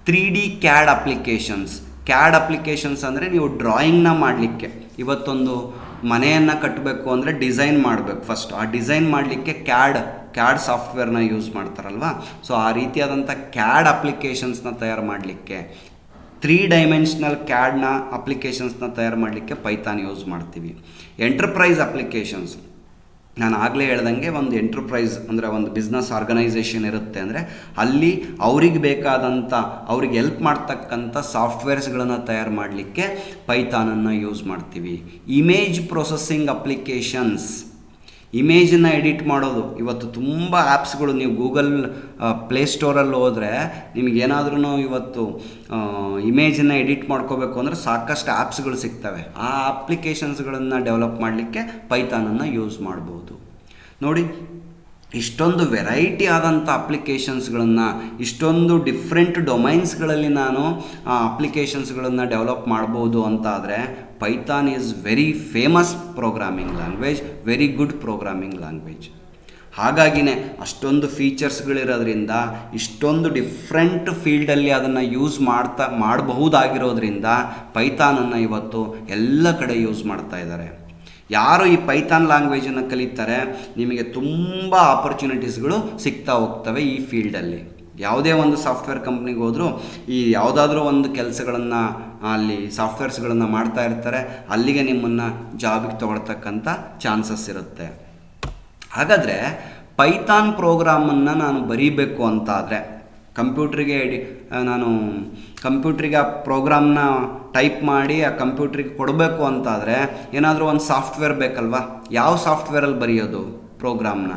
3D CAD applications, CAD applications ಅಂದರೆ ನೀವು ಡ್ರಾಯಿಂಗ್ನ ಮಾಡಲಿಕ್ಕೆ, ಇವತ್ತೊಂದು ಮನೆಯನ್ನು ಕಟ್ಟಬೇಕು ಅಂದರೆ ಡಿಸೈನ್ ಮಾಡಬೇಕು, ಫಸ್ಟ್ ಆ ಡಿಸೈನ್ ಮಾಡಲಿಕ್ಕೆ CAD ಸಾಫ್ಟ್ವೇರ್ನ ಯೂಸ್ ಮಾಡ್ತಾರಲ್ವ. ಸೊ ಆ ರೀತಿಯಾದಂಥ CAD ಅಪ್ಲಿಕೇಶನ್ಸ್ನ ತಯಾರು ಮಾಡಲಿಕ್ಕೆ, 3 ಡೈಮೆನ್ಷನಲ್ CADನ ಅಪ್ಲಿಕೇಶನ್ಸ್ನ ತಯಾರು ಮಾಡಲಿಕ್ಕೆ ಪೈಥಾನ್ ಯೂಸ್ ಮಾಡ್ತೀವಿ. ಎಂಟರ್ಪ್ರೈಸ್ ಅಪ್ಲಿಕೇಶನ್ಸ್, ನಾನು ಆಗಲೇ ಹೇಳ್ದಂಗೆ ಒಂದು ಎಂಟರ್ಪ್ರೈಸ್ ಅಂದರೆ ಒಂದು ಬಿಸ್ನೆಸ್ ಆರ್ಗನೈಸೇಷನ್ ಇರುತ್ತೆ ಅಂದರೆ ಅಲ್ಲಿ ಅವ್ರಿಗೆ ಬೇಕಾದಂಥ, ಅವ್ರಿಗೆ ಹೆಲ್ಪ್ ಮಾಡ್ತಕ್ಕಂಥ ಸಾಫ್ಟ್ವೇರ್ಸ್ಗಳನ್ನು ತಯಾರು ಮಾಡಲಿಕ್ಕೆ ಪೈಥಾನನ್ನು ಯೂಸ್ ಮಾಡ್ತೀವಿ. ಇಮೇಜ್ ಪ್ರೊಸೆಸಿಂಗ್ ಅಪ್ಲಿಕೇಶನ್ಸ್, ಇಮೇಜನ್ನು ಎಡಿಟ್ ಮಾಡೋದು. ಇವತ್ತು ತುಂಬ ಆ್ಯಪ್ಸ್ಗಳು, ನೀವು ಗೂಗಲ್ ಪ್ಲೇಸ್ಟೋರಲ್ಲಿ ಹೋದರೆ ನಿಮಗೇನಾದ್ರೂ ಇವತ್ತು ಇಮೇಜನ್ನು ಎಡಿಟ್ ಮಾಡ್ಕೋಬೇಕು ಅಂದರೆ ಸಾಕಷ್ಟು ಆ್ಯಪ್ಸ್ಗಳು ಸಿಗ್ತವೆ. ಆ ಅಪ್ಲಿಕೇಶನ್ಸ್ಗಳನ್ನು ಡೆವಲಪ್ ಮಾಡಲಿಕ್ಕೆ ಪೈಥಾನನ್ನು ಯೂಸ್ ಮಾಡ್ಬೋದು. ನೋಡಿ, ಇಷ್ಟೊಂದು ವೆರೈಟಿ ಆದಂಥ ಅಪ್ಲಿಕೇಶನ್ಸ್ಗಳನ್ನು, ಇಷ್ಟೊಂದು ಡಿಫ್ರೆಂಟ್ ಡೊಮೈನ್ಸ್ಗಳಲ್ಲಿ ನಾನು ಅಪ್ಲಿಕೇಶನ್ಸ್ಗಳನ್ನು ಡೆವಲಪ್ ಮಾಡ್ಬೋದು ಅಂತ ಆದರೆ Python is very famous programming language, very good programming language. ಹಾಗಾಗಿನೇ ಅಷ್ಟೊಂದು ಫೀಚರ್ಸ್ಗಳಿರೋದ್ರಿಂದ, ಇಷ್ಟೊಂದು ಡಿಫ್ರೆಂಟ್ ಫೀಲ್ಡಲ್ಲಿ ಅದನ್ನು ಯೂಸ್ ಮಾಡಬಹುದಾಗಿರೋದ್ರಿಂದ ಪೈಥಾನನ್ನು ಇವತ್ತು ಎಲ್ಲ ಕಡೆ ಯೂಸ್ ಮಾಡ್ತಾ ಇದ್ದಾರೆ. ಯಾರು ಈ ಪೈಥಾನ್ ಲ್ಯಾಂಗ್ವೇಜನ್ನು ಕಲಿತಾರೆ ನಿಮಗೆ ತುಂಬ ಆಪರ್ಚುನಿಟೀಸ್ಗಳು ಸಿಗ್ತಾ ಹೋಗ್ತವೆ ಈ ಫೀಲ್ಡಲ್ಲಿ. ಯಾವುದೇ ಒಂದು ಸಾಫ್ಟ್ವೇರ್ ಕಂಪ್ನಿಗೆ ಹೋದರೂ ಈ ಯಾವುದಾದ್ರೂ ಒಂದು ಕೆಲಸಗಳನ್ನು ಅಲ್ಲಿ ಸಾಫ್ಟ್ವೇರ್ಸ್ಗಳನ್ನು ಮಾಡ್ತಾ ಇರ್ತಾರೆ, ಅಲ್ಲಿಗೆ ನಿಮ್ಮನ್ನು ಜಾಬಿಗೆ ತೊಗೊಳ್ತಕ್ಕಂಥ ಚಾನ್ಸಸ್ ಇರುತ್ತೆ. ಹಾಗಾದರೆ ಪೈಥಾನ್ ಪ್ರೋಗ್ರಾಮನ್ನು ನಾನು ಬರೀಬೇಕು ಅಂತಾದರೆ ಕಂಪ್ಯೂಟ್ರಿಗೆ ಆ ಪ್ರೋಗ್ರಾಮ್ನ ಟೈಪ್ ಮಾಡಿ ಆ ಕಂಪ್ಯೂಟ್ರಿಗೆ ಕೊಡಬೇಕು ಅಂತಾದರೆ ಏನಾದರೂ ಒಂದು ಸಾಫ್ಟ್ವೇರ್ ಬೇಕಲ್ವಾ? ಯಾವ ಸಾಫ್ಟ್ವೇರಲ್ಲಿ ಬರೆಯೋದು? ಪ್ರೋಗ್ರಾಮ್ನ.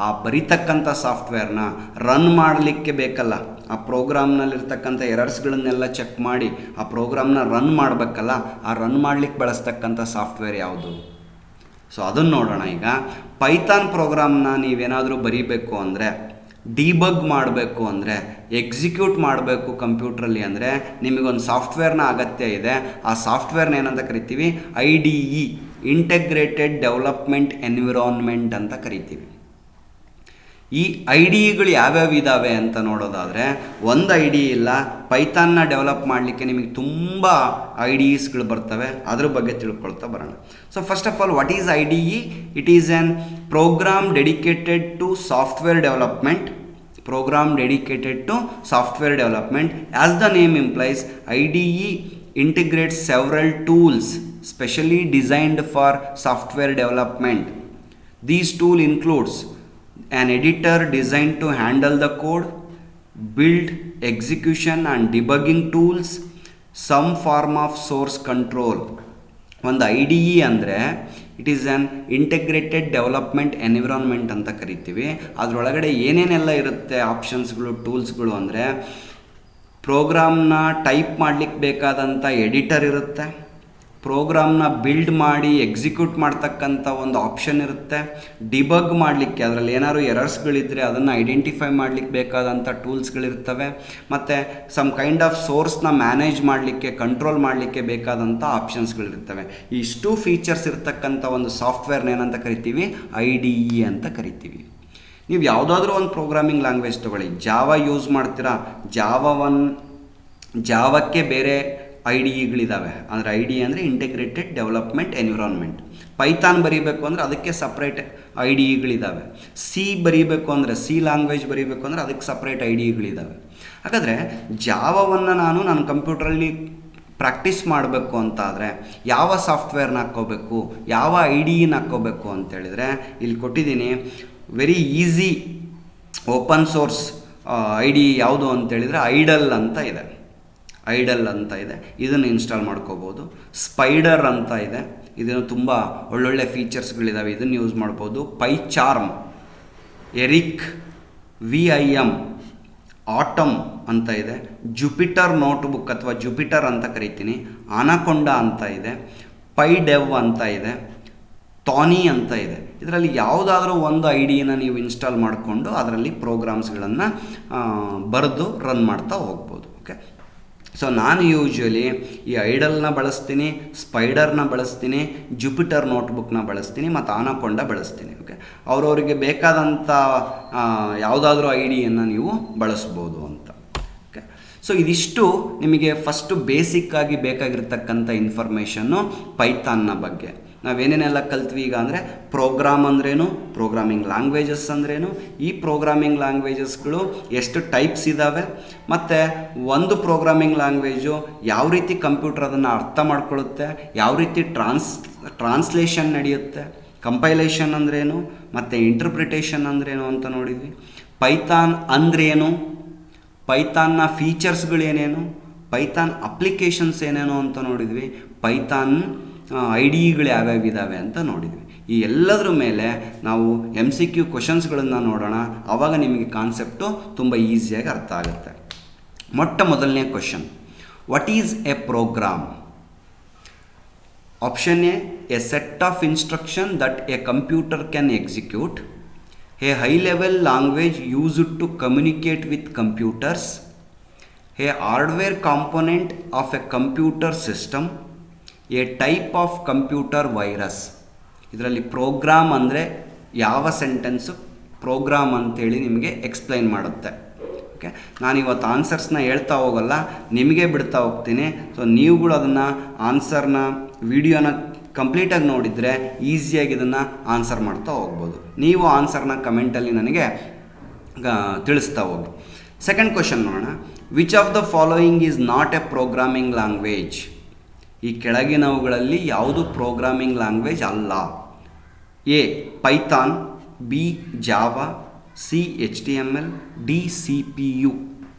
ಆ ಬರಿತಕ್ಕಂಥ ಸಾಫ್ಟ್ವೇರ್ನ ರನ್ ಮಾಡಲಿಕ್ಕೆ ಬೇಕಲ್ಲ, ಆ ಪ್ರೋಗ್ರಾಮ್ನಲ್ಲಿರ್ತಕ್ಕಂಥ ಎರರ್ಸ್ಗಳನ್ನೆಲ್ಲ ಚೆಕ್ ಮಾಡಿ ಆ ಪ್ರೋಗ್ರಾಮ್ನ ರನ್ ಮಾಡಬೇಕಲ್ಲ, ಆ ರನ್ ಮಾಡಲಿಕ್ಕೆ ಬಳಸ್ತಕ್ಕಂಥ ಸಾಫ್ಟ್ವೇರ್ ಯಾವುದು? ಸೊ ಅದನ್ನು ನೋಡೋಣ. ಈಗ ಪೈಥಾನ್ ಪ್ರೋಗ್ರಾಮ್ನ ನೀವೇನಾದರೂ ಬರೀಬೇಕು ಅಂದರೆ, ಡಿಬಗ್ ಮಾಡಬೇಕು ಅಂದರೆ, ಎಕ್ಸಿಕ್ಯೂಟ್ ಮಾಡಬೇಕು ಕಂಪ್ಯೂಟ್ರಲ್ಲಿ ಅಂದರೆ ನಿಮಗೊಂದು ಸಾಫ್ಟ್ವೇರ್ನ ಅಗತ್ಯ ಇದೆ. ಆ ಸಾಫ್ಟ್ವೇರ್ನ ಏನಂತ ಕರಿತೀವಿ? IDE, ಇಂಟಗ್ರೇಟೆಡ್ ಡೆವಲಪ್ಮೆಂಟ್ ಎನ್ವಿರಾನ್ಮೆಂಟ್ ಅಂತ ಕರಿತೀವಿ. ಈ IDEಗಳು ಯಾವ್ಯಾವ ಇದ್ದಾವೆ ಅಂತ ನೋಡೋದಾದರೆ, ಒಂದು IDE ಇಲ್ಲ, ಪೈಥಾನ್ನ ಡೆವಲಪ್ ಮಾಡಲಿಕ್ಕೆ ನಿಮಗೆ ತುಂಬ IDEಸ್ಗಳು ಬರ್ತವೆ. ಅದ್ರ ಬಗ್ಗೆ ತಿಳ್ಕೊಳ್ತಾ ಬರೋಣ. So first of all, what is IDE? It is an program dedicated to software development. Program dedicated to software development. As the name implies, IDE integrates several tools specially designed for software development. These tools includes an editor designed to handle the code, build, execution and debugging tools, some form of source control. ಒಂದು IDE ಅಂದರೆ it is an integrated development environment ಅಂತ ಕರಿತೀವಿ. ಅದರೊಳಗಡೆ ಏನೇನೆಲ್ಲ ಇರುತ್ತೆ ಆಪ್ಷನ್ಸ್ಗಳು, ಟೂಲ್ಸ್ಗಳು ಅಂದರೆ, ಪ್ರೋಗ್ರಾಮ್ನ ಟೈಪ್ ಮಾಡಲಿಕ್ಕೆ ಬೇಕಾದಂಥ ಎಡಿಟರ್ ಇರುತ್ತೆ, ಪ್ರೋಗ್ರಾಮ್ನ ಬಿಲ್ಡ್ ಮಾಡಿ ಎಕ್ಸಿಕ್ಯೂಟ್ ಮಾಡ್ತಕ್ಕಂಥ ಒಂದು ಆಪ್ಷನ್ ಇರುತ್ತೆ, ಡಿಬಗ್ ಮಾಡಲಿಕ್ಕೆ ಅದರಲ್ಲಿ ಏನಾದ್ರು ಎರರ್ಸ್ಗಳಿದ್ದರೆ ಅದನ್ನು ಐಡೆಂಟಿಫೈ ಮಾಡಲಿಕ್ಕೆ ಬೇಕಾದಂಥ ಟೂಲ್ಸ್ಗಳಿರ್ತವೆ, ಮತ್ತು ಸಮ್ ಕೈಂಡ್ ಆಫ್ ಸೋರ್ಸ್ನ ಮ್ಯಾನೇಜ್ ಮಾಡಲಿಕ್ಕೆ, ಕಂಟ್ರೋಲ್ ಮಾಡಲಿಕ್ಕೆ ಬೇಕಾದಂಥ ಆಪ್ಷನ್ಸ್ಗಳಿರ್ತವೆ. ಇಷ್ಟು ಫೀಚರ್ಸ್ ಇರ್ತಕ್ಕಂಥ ಒಂದು ಸಾಫ್ಟ್ವೇರ್ನ ಏನಂತ ಕರಿತೀವಿ? IDE ಅಂತ ಕರಿತೀವಿ. ನೀವು ಯಾವುದಾದ್ರೂ ಒಂದು ಪ್ರೋಗ್ರಾಮಿಂಗ್ ಲ್ಯಾಂಗ್ವೇಜ್ ತೊಗೊಳ್ಳಿ, ಜಾವಾ ಯೂಸ್ ಮಾಡ್ತೀರಾ, ಜಾವಕ್ಕೆ ಬೇರೆ IDEಗಳಿದ್ದಾವೆ. ಅಂದರೆ IDE ಅಂದರೆ ಇಂಟಿಗ್ರೇಟೆಡ್ ಡೆವಲಪ್ಮೆಂಟ್ ಎನ್ವಿರಾನ್ಮೆಂಟ್. ಪೈಥಾನ್ ಬರೀಬೇಕು ಅಂದರೆ ಅದಕ್ಕೆ ಸಪ್ರೇಟ್ IDEಗಳಿದ್ದಾವೆ. ಸಿ ಬರೀಬೇಕು ಅಂದರೆ, ಸಿ ಲ್ಯಾಂಗ್ವೇಜ್ ಬರೀಬೇಕು ಅಂದರೆ ಅದಕ್ಕೆ ಸಪ್ರೇಟ್ IDEಗಳಿದ್ದಾವೆ. ಹಾಗಾದರೆ ಜಾವವನ್ನು ನನ್ನ ಕಂಪ್ಯೂಟ್ರಲ್ಲಿ ಪ್ರಾಕ್ಟೀಸ್ ಮಾಡಬೇಕು ಅಂತಾದರೆ ಯಾವ ಸಾಫ್ಟ್ವೇರ್ನ ಹಾಕ್ಕೋಬೇಕು, ಯಾವ IDEನ ಹಾಕ್ಕೋಬೇಕು ಅಂತೇಳಿದರೆ, ಇಲ್ಲಿ ಕೊಟ್ಟಿದ್ದೀನಿ. Very easy open source IDE ಯಾವುದು ಅಂತೇಳಿದರೆ ಐಡಲ್ ಅಂತ ಇದೆ. ಇದನ್ನು ಇನ್ಸ್ಟಾಲ್ ಮಾಡ್ಕೋಬೋದು. ಸ್ಪೈಡರ್ ಅಂತ ಇದೆ, ಇದನ್ನು ತುಂಬ ಒಳ್ಳೊಳ್ಳೆ ಫೀಚರ್ಸ್ಗಳಿದ್ದಾವೆ, ಇದನ್ನು ಯೂಸ್ ಮಾಡ್ಬೋದು. ಪೈಚಾರ್ಮ್, ಎರಿಕ್, VIM, ಆಟಮ್ ಅಂತ ಇದೆ. ಜುಪಿಟರ್ ನೋಟ್ಬುಕ್ ಅಥವಾ ಜುಪಿಟರ್ ಅಂತ ಕರಿತೀನಿ. ಅನಾಕೊಂಡ ಅಂತ ಇದೆ. ಪೈಡೆವ್ ಅಂತ ಇದೆ. ಟಾನಿ ಅಂತ ಇದೆ. ಇದರಲ್ಲಿ ಯಾವುದಾದ್ರೂ ಒಂದು IDEನ ನೀವು ಇನ್ಸ್ಟಾಲ್ ಮಾಡಿಕೊಂಡು ಅದರಲ್ಲಿ ಪ್ರೋಗ್ರಾಮ್ಸ್ಗಳನ್ನು ಬರೆದು ರನ್ ಮಾಡ್ತಾ ಹೋಗ್ಬೋದು. ಓಕೆ, ಸೊ ನಾನು ಯೂಶ್ವಲಿ ಈ ಐಡಲ್ನ ಬಳಸ್ತೀನಿ, ಸ್ಪೈಡರ್ನ ಬಳಸ್ತೀನಿ, ಜುಪಿಟರ್ ನೋಟ್ಬುಕ್ನ ಬಳಸ್ತೀನಿ ಮತ್ತು ಅನಾಕೊಂಡ ಬಳಸ್ತೀನಿ. ಓಕೆ, ಅವರವರಿಗೆ ಬೇಕಾದಂಥ ಯಾವುದಾದ್ರೂ IDEಯನ್ನು ನೀವು ಬಳಸ್ಬೋದು ಅಂತ. ಓಕೆ, ಸೊ ಇದಿಷ್ಟು ನಿಮಗೆ ಫಸ್ಟು ಬೇಸಿಕ್ಕಾಗಿ ಬೇಕಾಗಿರ್ತಕ್ಕಂಥ ಇನ್ಫಾರ್ಮೇಷನ್ನು ಪೈಥಾನ್ನ ಬಗ್ಗೆ. ನಾವೇನೇನೆಲ್ಲ ಕಲ್ತ್ವಿ ಈಗ ಅಂದರೆ, ಪ್ರೋಗ್ರಾಮ್ ಅಂದ್ರೇನು, ಪ್ರೋಗ್ರಾಮಿಂಗ್ ಲ್ಯಾಂಗ್ವೇಜಸ್ ಅಂದ್ರೇನು, ಈ ಪ್ರೋಗ್ರಾಮಿಂಗ್ ಲ್ಯಾಂಗ್ವೇಜಸ್ಗಳು ಎಷ್ಟು ಟೈಪ್ಸ್ ಇದ್ದಾವೆ, ಮತ್ತು ಒಂದು ಪ್ರೋಗ್ರಾಮಿಂಗ್ ಲ್ಯಾಂಗ್ವೇಜು ಯಾವ ರೀತಿ ಕಂಪ್ಯೂಟರ್ ಅದನ್ನು ಅರ್ಥ ಮಾಡ್ಕೊಳ್ಳುತ್ತೆ, ಯಾವ ರೀತಿ ಟ್ರಾನ್ಸ್ಲೇಷನ್ ನಡೆಯುತ್ತೆ, ಕಂಪೈಲೇಷನ್ ಅಂದ್ರೇನು ಮತ್ತು ಇಂಟರ್ಪ್ರಿಟೇಷನ್ ಅಂದ್ರೇನು ಅಂತ ನೋಡಿದ್ವಿ. ಪೈಥಾನ್ ಅಂದ್ರೇನು, ಪೈಥಾನ್ನ ಫೀಚರ್ಸ್ಗಳೇನೇನು, ಪೈಥಾನ್ ಅಪ್ಲಿಕೇಶನ್ಸ್ ಏನೇನು ಅಂತ ನೋಡಿದ್ವಿ. ಪೈಥಾನ್ IDEಗಳು ಯಾವ್ಯಾವ ಇದ್ದಾವೆ ಅಂತ ನೋಡಿದ್ವಿ. ಈ ಎಲ್ಲದರ ಮೇಲೆ ನಾವು MCQ ಕ್ವಶನ್ಸ್ಗಳನ್ನು ನೋಡೋಣ. ಆವಾಗ ನಿಮಗೆ ಕಾನ್ಸೆಪ್ಟು ತುಂಬ ಈಸಿಯಾಗಿ ಅರ್ಥ ಆಗುತ್ತೆ. ಮೊಟ್ಟ ಮೊದಲನೇ question, what is a program? Option a set of instruction that a computer can execute, a high level language used to communicate with computers, a hardware component of a computer system, a type of computer virus. ಇದರಲ್ಲಿ ಪ್ರೋಗ್ರಾಮ್ ಅಂದರೆ ಯಾವ ಸೆಂಟೆನ್ಸು ಪ್ರೋಗ್ರಾಮ್ ಅಂತೇಳಿ ನಿಮಗೆ ಎಕ್ಸ್ಪ್ಲೈನ್ ಮಾಡುತ್ತೆ. ಓಕೆ, ನಾನಿವತ್ತು ಆನ್ಸರ್ಸ್ನ ಹೇಳ್ತಾ ಹೋಗಲ್ಲ, ನಿಮಗೆ ಬಿಡ್ತಾ ಹೋಗ್ತೀನಿ. ಸೊ ನೀವುಗಳು ಅದನ್ನು ಆನ್ಸರ್ನ ವಿಡಿಯೋನ ಕಂಪ್ಲೀಟಾಗಿ ನೋಡಿದರೆ ಈಸಿಯಾಗಿ ಇದನ್ನು ಆನ್ಸರ್ ಮಾಡ್ತಾ ಹೋಗ್ಬೋದು. ನೀವು ಆನ್ಸರ್ನ ಕಮೆಂಟಲ್ಲಿ ನನಗೆ ತಿಳಿಸ್ತಾ ಹೋಗಿ. ಸೆಕೆಂಡ್ ಕ್ವಶನ್ ನೋಡೋಣ. Which of the following is not a programming language? ಈ ಕೆಳಗಿನವುಗಳಲ್ಲಿ ಯಾವುದು ಪ್ರೋಗ್ರಾಮಿಂಗ್ ಲ್ಯಾಂಗ್ವೇಜ್ ಅಲ್ಲ? A Python, B Java, C HTML, D CPU.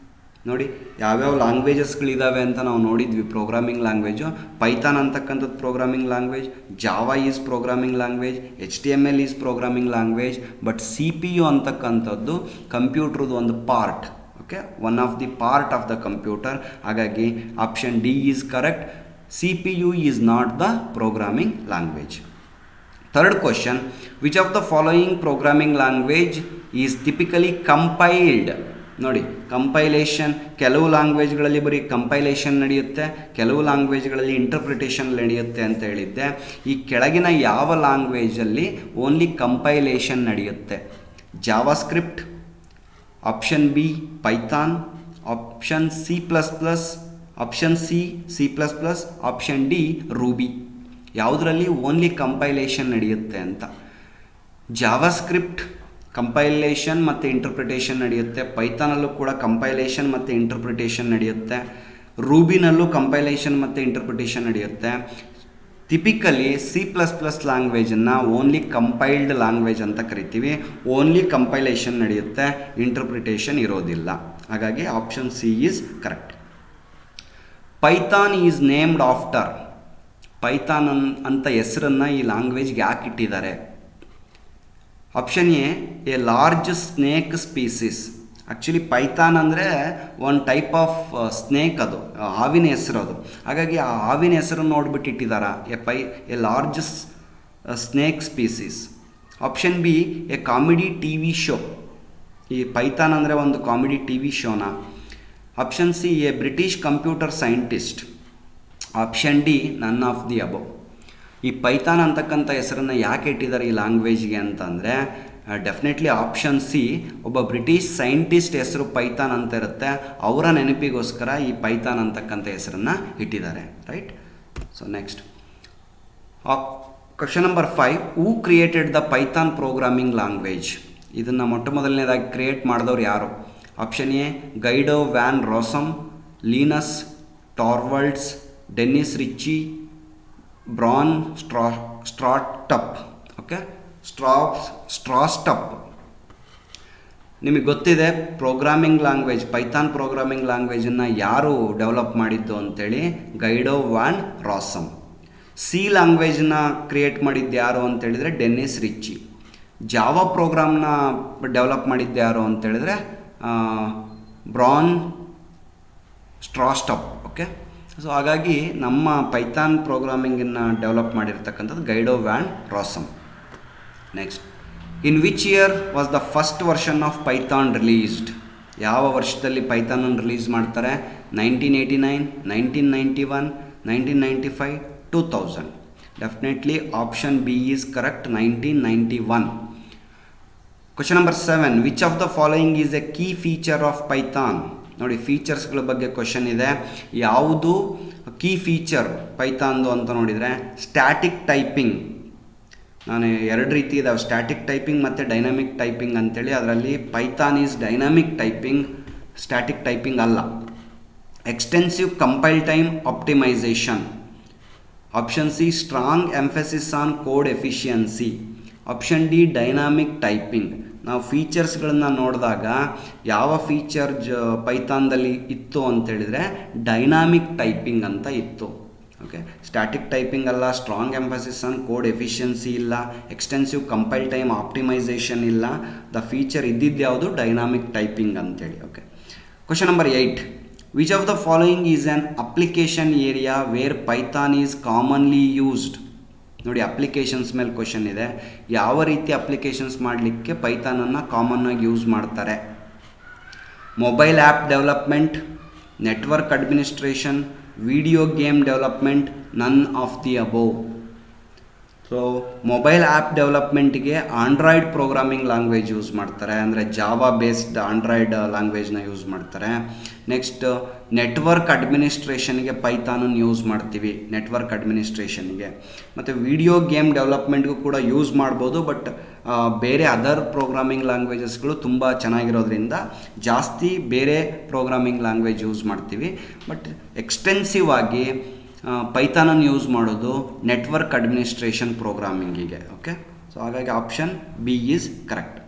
ನೋಡಿ ಯಾವ್ಯಾವ ಲ್ಯಾಂಗ್ವೇಜಸ್ಗಳಿದ್ದಾವೆ ಅಂತ ನಾವು ನೋಡಿದ್ವಿ. ಪ್ರೋಗ್ರಾಮಿಂಗ್ ಲ್ಯಾಂಗ್ವೇಜು ಪೈಥಾನ್ ಅಂತಕ್ಕಂಥದ್ದು programming language, Java is programming language, HTML is programming language. But CPU ಅಂತಕ್ಕಂಥದ್ದು ಕಂಪ್ಯೂಟ್ರದ್ದು ಒಂದು part. Okay, one of the part of the computer. ಹಾಗಾಗಿ option D is correct. CPU is not the programming language. Third question, which of the following programming language is typically compiled? ನೋಡಿ, ಕಂಪೈಲೇಷನ್ ಕೆಲವು ಲ್ಯಾಂಗ್ವೇಜ್ಗಳಲ್ಲಿ ಬರೀ ಕಂಪೈಲೇಷನ್ ನಡೆಯುತ್ತೆ, ಕೆಲವು ಲ್ಯಾಂಗ್ವೇಜ್ಗಳಲ್ಲಿ ಇಂಟರ್ಪ್ರಿಟೇಷನ್ ನಡೆಯುತ್ತೆ ಅಂತ ಹೇಳಿದ್ದೆ. ಈ ಕೆಳಗಿನ ಯಾವ ಲ್ಯಾಂಗ್ವೇಜಲ್ಲಿ ಓನ್ಲಿ ಕಂಪೈಲೇಷನ್ ನಡೆಯುತ್ತೆ? JavaScript, option B Python, option C++, option C++, option D Ruby. ಯಾವುದರಲ್ಲಿ ಓನ್ಲಿ ಕಂಪೈಲೇಷನ್ ನಡೆಯುತ್ತೆ ಅಂತ? ಜಾವಾಸ್ಕ್ರಿಪ್ಟ್ ಕಂಪೈಲೇಷನ್ ಮತ್ತು ಇಂಟರ್ಪ್ರಿಟೇಷನ್ ನಡೆಯುತ್ತೆ, ಪೈಥಾನಲ್ಲೂ ಕೂಡ ಕಂಪೈಲೇಷನ್ ಮತ್ತು ಇಂಟರ್ಪ್ರಿಟೇಷನ್ ನಡೆಯುತ್ತೆ, ರೂಬಿನಲ್ಲೂ ಕಂಪೈಲೇಷನ್ ಮತ್ತು ಇಂಟರ್ಪ್ರಿಟೇಷನ್ ನಡೆಯುತ್ತೆ. ಟಿಪಿಕಲಿ C++ ಲ್ಯಾಂಗ್ವೇಜನ್ನು ಓನ್ಲಿ ಕಂಪೈಲ್ಡ್ ಲ್ಯಾಂಗ್ವೇಜ್ ಅಂತ ಕರಿತೀವಿ. ಓನ್ಲಿ ಕಂಪೈಲೇಷನ್ ನಡೆಯುತ್ತೆ, ಇಂಟರ್ಪ್ರಿಟೇಷನ್ ಇರೋದಿಲ್ಲ. ಹಾಗಾಗಿ option C is correct. Python is named after? Python ಅಂತ ಹೆಸರನ್ನು ಈ ಲ್ಯಾಂಗ್ವೇಜ್ಗೆ ಯಾಕೆ ಇಟ್ಟಿದ್ದಾರೆ? Option A large snake species. Actually Python ಅಂದರೆ ಒಂದು ಟೈಪ್ ಆಫ್ ಸ್ನೇಕ್, ಅದು ಹಾವಿನ ಹೆಸರು ಅದು. ಹಾಗಾಗಿ ಆ ಹಾವಿನ ಹೆಸರು ನೋಡ್ಬಿಟ್ಟು ಇಟ್ಟಿದ್ದಾರೆ, a large snake species. Option B a comedy TV show. ಈ ಪೈಥಾನ್ ಅಂದರೆ ಒಂದು ಕಾಮಿಡಿ TV ಶೋನ. Option C a British computer scientist. Option D none of the above. ಈ ಪೈಥಾನ್ ಅಂತಕ್ಕಂಥ ಹೆಸರನ್ನು ಯಾಕೆ ಇಟ್ಟಿದ್ದಾರೆ ಈ ಲ್ಯಾಂಗ್ವೇಜ್ಗೆ ಅಂತಂದರೆ, ಡೆಫಿನೆಟ್ಲಿ ಆಪ್ಷನ್ ಸಿ, ಒಬ್ಬ ಬ್ರಿಟಿಷ್ ಸೈಂಟಿಸ್ಟ್ ಹೆಸರು ಪೈಥಾನ್ ಅಂತ ಇರುತ್ತೆ, ಅವರ ನೆನಪಿಗೋಸ್ಕರ ಈ ಪೈಥಾನ್ ಅಂತಕ್ಕಂಥ ಹೆಸರನ್ನು ಇಟ್ಟಿದ್ದಾರೆ. Right. So next question number 5, who created the Python programming language? ಇದನ್ನು ಮೊಟ್ಟ ಮೊದಲನೇದಾಗಿ ಕ್ರಿಯೇಟ್ ಮಾಡಿದವ್ರು ಯಾರು? Option A Guido van Rossum, Linus Torvalds, Dennis Ritchie, Bjarne Stroustrup. Okay, Stroustrup. ನಿಮಗೆ ಗೊತ್ತಿದೆ ಪ್ರೋಗ್ರಾಮಿಂಗ್ ಲ್ಯಾಂಗ್ವೇಜ್, ಪೈಥಾನ್ ಪ್ರೋಗ್ರಾಮಿಂಗ್ ಲ್ಯಾಂಗ್ವೇಜನ್ನು ಯಾರು ಡೆವಲಪ್ ಮಾಡಿದ್ದು ಅಂತೇಳಿ? Guido van Rossum. ಸಿ ಲ್ಯಾಂಗ್ವೇಜನ್ನ ಕ್ರಿಯೇಟ್ ಮಾಡಿದ್ದು ಯಾರು ಅಂತೇಳಿದರೆ ಡೆನ್ನಿಸ್ ರಿಚಿ. ಜಾವಾ ಪ್ರೋಗ್ರಾಮ್ನ ಡೆವಲಪ್ ಮಾಡಿದ್ದು ಯಾರು ಅಂತೇಳಿದರೆ ಬ್ರಾನ್ ಸ್ಟ್ರಾಸ್ಟಪ್. ಓಕೆ, ಸೊ ಹಾಗಾಗಿ ನಮ್ಮ ಪೈಥಾನ್ ಪ್ರೋಗ್ರಾಮಿಂಗನ್ನು ಡೆವಲಪ್ ಮಾಡಿರ್ತಕ್ಕಂಥದ್ದು Guido van Rossum. Next, in which year was the first version of Python released? ಯಾವ ವರ್ಷದಲ್ಲಿ ಪೈಥಾನನ್ನು ರಿಲೀಸ್ ಮಾಡ್ತಾರೆ? 1989, 1991, 1995, 2000. Definitely option B is correct, 1991. Question number 7, which of the following is A key feature of Python? ನೋಡಿ, ಫೀಚರ್ಸ್ಗಳ ಬಗ್ಗೆ ಕ್ವಶನ್ ಇದೆ. ಯಾವುದು ಕೀ ಫೀಚರ್ ಪೈಥಾನ್ದು ಅಂತ ನೋಡಿದರೆ ಸ್ಟ್ಯಾಟಿಕ್ ಟೈಪಿಂಗ್. ನಾನು ಎರಡು ರೀತಿ ಇದಾವೆ, ಸ್ಟ್ಯಾಟಿಕ್ ಟೈಪಿಂಗ್ ಮತ್ತು ಡೈನಾಮಿಕ್ ಟೈಪಿಂಗ್ ಅಂತೇಳಿ. ಅದರಲ್ಲಿ Python is dynamic typing, static typing ಅಲ್ಲ. Extensive compile time optimisation. Option C strong emphasis on code efficiency. Option D dynamic typing. ನಾವು ಫೀಚರ್ಸ್ಗಳನ್ನು ನೋಡಿದಾಗ ಯಾವ ಫೀಚರ್ ಪೈಥಾನ್ದಲ್ಲಿ ಇತ್ತು ಅಂತೇಳಿದರೆ ಡೈನಾಮಿಕ್ ಟೈಪಿಂಗ್ ಅಂತ ಇತ್ತು. ಓಕೆ, ಸ್ಟ್ಯಾಟಿಕ್ ಟೈಪಿಂಗ್ ಅಲ್ಲ, strong emphasis on code efficiency ಇಲ್ಲ, ಎಕ್ಸ್ಟೆನ್ಸಿವ್ ಕಂಪೈಲ್ ಟೈಮ್ ಆಪ್ಟಿಮೈಸೇಷನ್ ಇಲ್ಲ. ದ ಫೀಚರ್ ಇದ್ದಿದ್ದು ಯಾವುದು? ಡೈನಾಮಿಕ್ ಟೈಪಿಂಗ್ ಅಂತೇಳಿ. Okay, question number 8, which of the following is an application area wear Python is commonly used? ನೋಡಿ, ಅಪ್ಲಿಕೇಶನ್ಸ್ ಮೇಲೆ ಕ್ವಶನ್ ಇದೆ. ಯಾವ ರೀತಿ ಅಪ್ಲಿಕೇಶನ್ಸ್ ಮಾಡಲಿಕ್ಕೆ ಪೈಥಾನನ್ನು ಕಾಮನ್ನಾಗಿ ಯೂಸ್ ಮಾಡ್ತಾರೆ? Mobile app development, network administration, video game development, ನನ್ of the above. So mobile app ಡೆವಲಪ್ಮೆಂಟಿಗೆ ಆಂಡ್ರಾಯ್ಡ್ ಪ್ರೋಗ್ರಾಮಿಂಗ್ ಲ್ಯಾಂಗ್ವೇಜ್ ಯೂಸ್ ಮಾಡ್ತಾರೆ, ಅಂದರೆ ಜಾವಾ ಬೇಸ್ಡ್ ಆಂಡ್ರಾಯ್ಡ್ ಲ್ಯಾಂಗ್ವೇಜ್ನ ಯೂಸ್ ಮಾಡ್ತಾರೆ. ನೆಕ್ಸ್ಟ್ ನೆಟ್ವರ್ಕ್ ಅಡ್ಮಿನಿಸ್ಟ್ರೇಷನ್ಗೆ ಪೈಥಾನನ್ನು ಯೂಸ್ ಮಾಡ್ತೀವಿ, ನೆಟ್ವರ್ಕ್ ಅಡ್ಮಿನಿಸ್ಟ್ರೇಷನ್ಗೆ. ಮತ್ತು ವಿಡಿಯೋ ಗೇಮ್ ಡೆವಲಪ್ಮೆಂಟ್ಗೂ ಕೂಡ ಯೂಸ್ ಮಾಡ್ಬೋದು. ಬಟ್ ಬೇರೆ ಅದರ್ ಪ್ರೋಗ್ರಾಮಿಂಗ್ ಲ್ಯಾಂಗ್ವೇಜಸ್ಗಳು ತುಂಬ ಚೆನ್ನಾಗಿರೋದ್ರಿಂದ ಜಾಸ್ತಿ ಬೇರೆ ಪ್ರೋಗ್ರಾಮಿಂಗ್ ಲ್ಯಾಂಗ್ವೇಜ್ ಯೂಸ್ ಮಾಡ್ತೀವಿ. ಬಟ್ ಎಕ್ಸ್ಟೆನ್ಸಿವ್ ಆಗಿ ಪೈಥಾನನ್ನು ಯೂಸ್ ಮಾಡೋದು ನೆಟ್ವರ್ಕ್ ಅಡ್ಮಿನಿಸ್ಟ್ರೇಷನ್ ಪ್ರೋಗ್ರಾಮಿಂಗಿಗೆ. ಓಕೆ, ಸೊ ಹಾಗಾಗಿ option B is correct.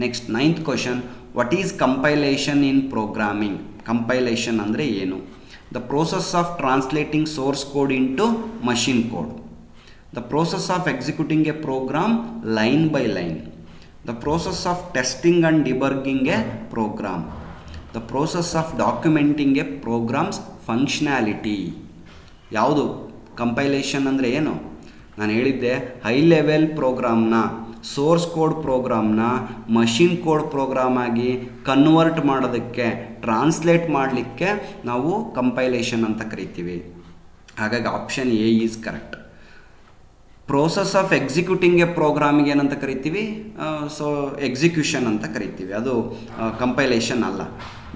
Next 9th question, what is compilation in programming? Compilation ಅಂದರೆ ಏನು? The process of translating source code into machine code. The process of executing a program line by line. The process of testing and debugging a program. The process of documenting a program's functionality. ಯಾವುದು ಕಂಪೈಲೇಷನ್ ಅಂದರೆ ಏನು? ನಾನು ಹೇಳಿದ್ದೆ, ಹೈ ಲೆವೆಲ್ ಪ್ರೋಗ್ರಾಮ್ನ, ಸೋರ್ಸ್ ಕೋಡ್ ಪ್ರೋಗ್ರಾಮ್ನ ಮಷಿನ್ ಕೋಡ್ ಪ್ರೋಗ್ರಾಮ್ ಆಗಿ ಕನ್ವರ್ಟ್ ಮಾಡೋದಕ್ಕೆ, ಟ್ರಾನ್ಸ್ಲೇಟ್ ಮಾಡಲಿಕ್ಕೆ ನಾವು ಕಂಪೈಲೇಷನ್ ಅಂತ ಕರಿತೀವಿ. ಹಾಗಾಗಿ option A is correct. Process of executing a ಪ್ರೋಗ್ರಾಮಿಗೆ ಏನಂತ ಕರಿತೀವಿ? ಸೊ ಎಕ್ಸಿಕ್ಯೂಷನ್ ಅಂತ ಕರಿತೀವಿ. ಅದು ಕಂಪೈಲೇಷನ್ ಅಲ್ಲ.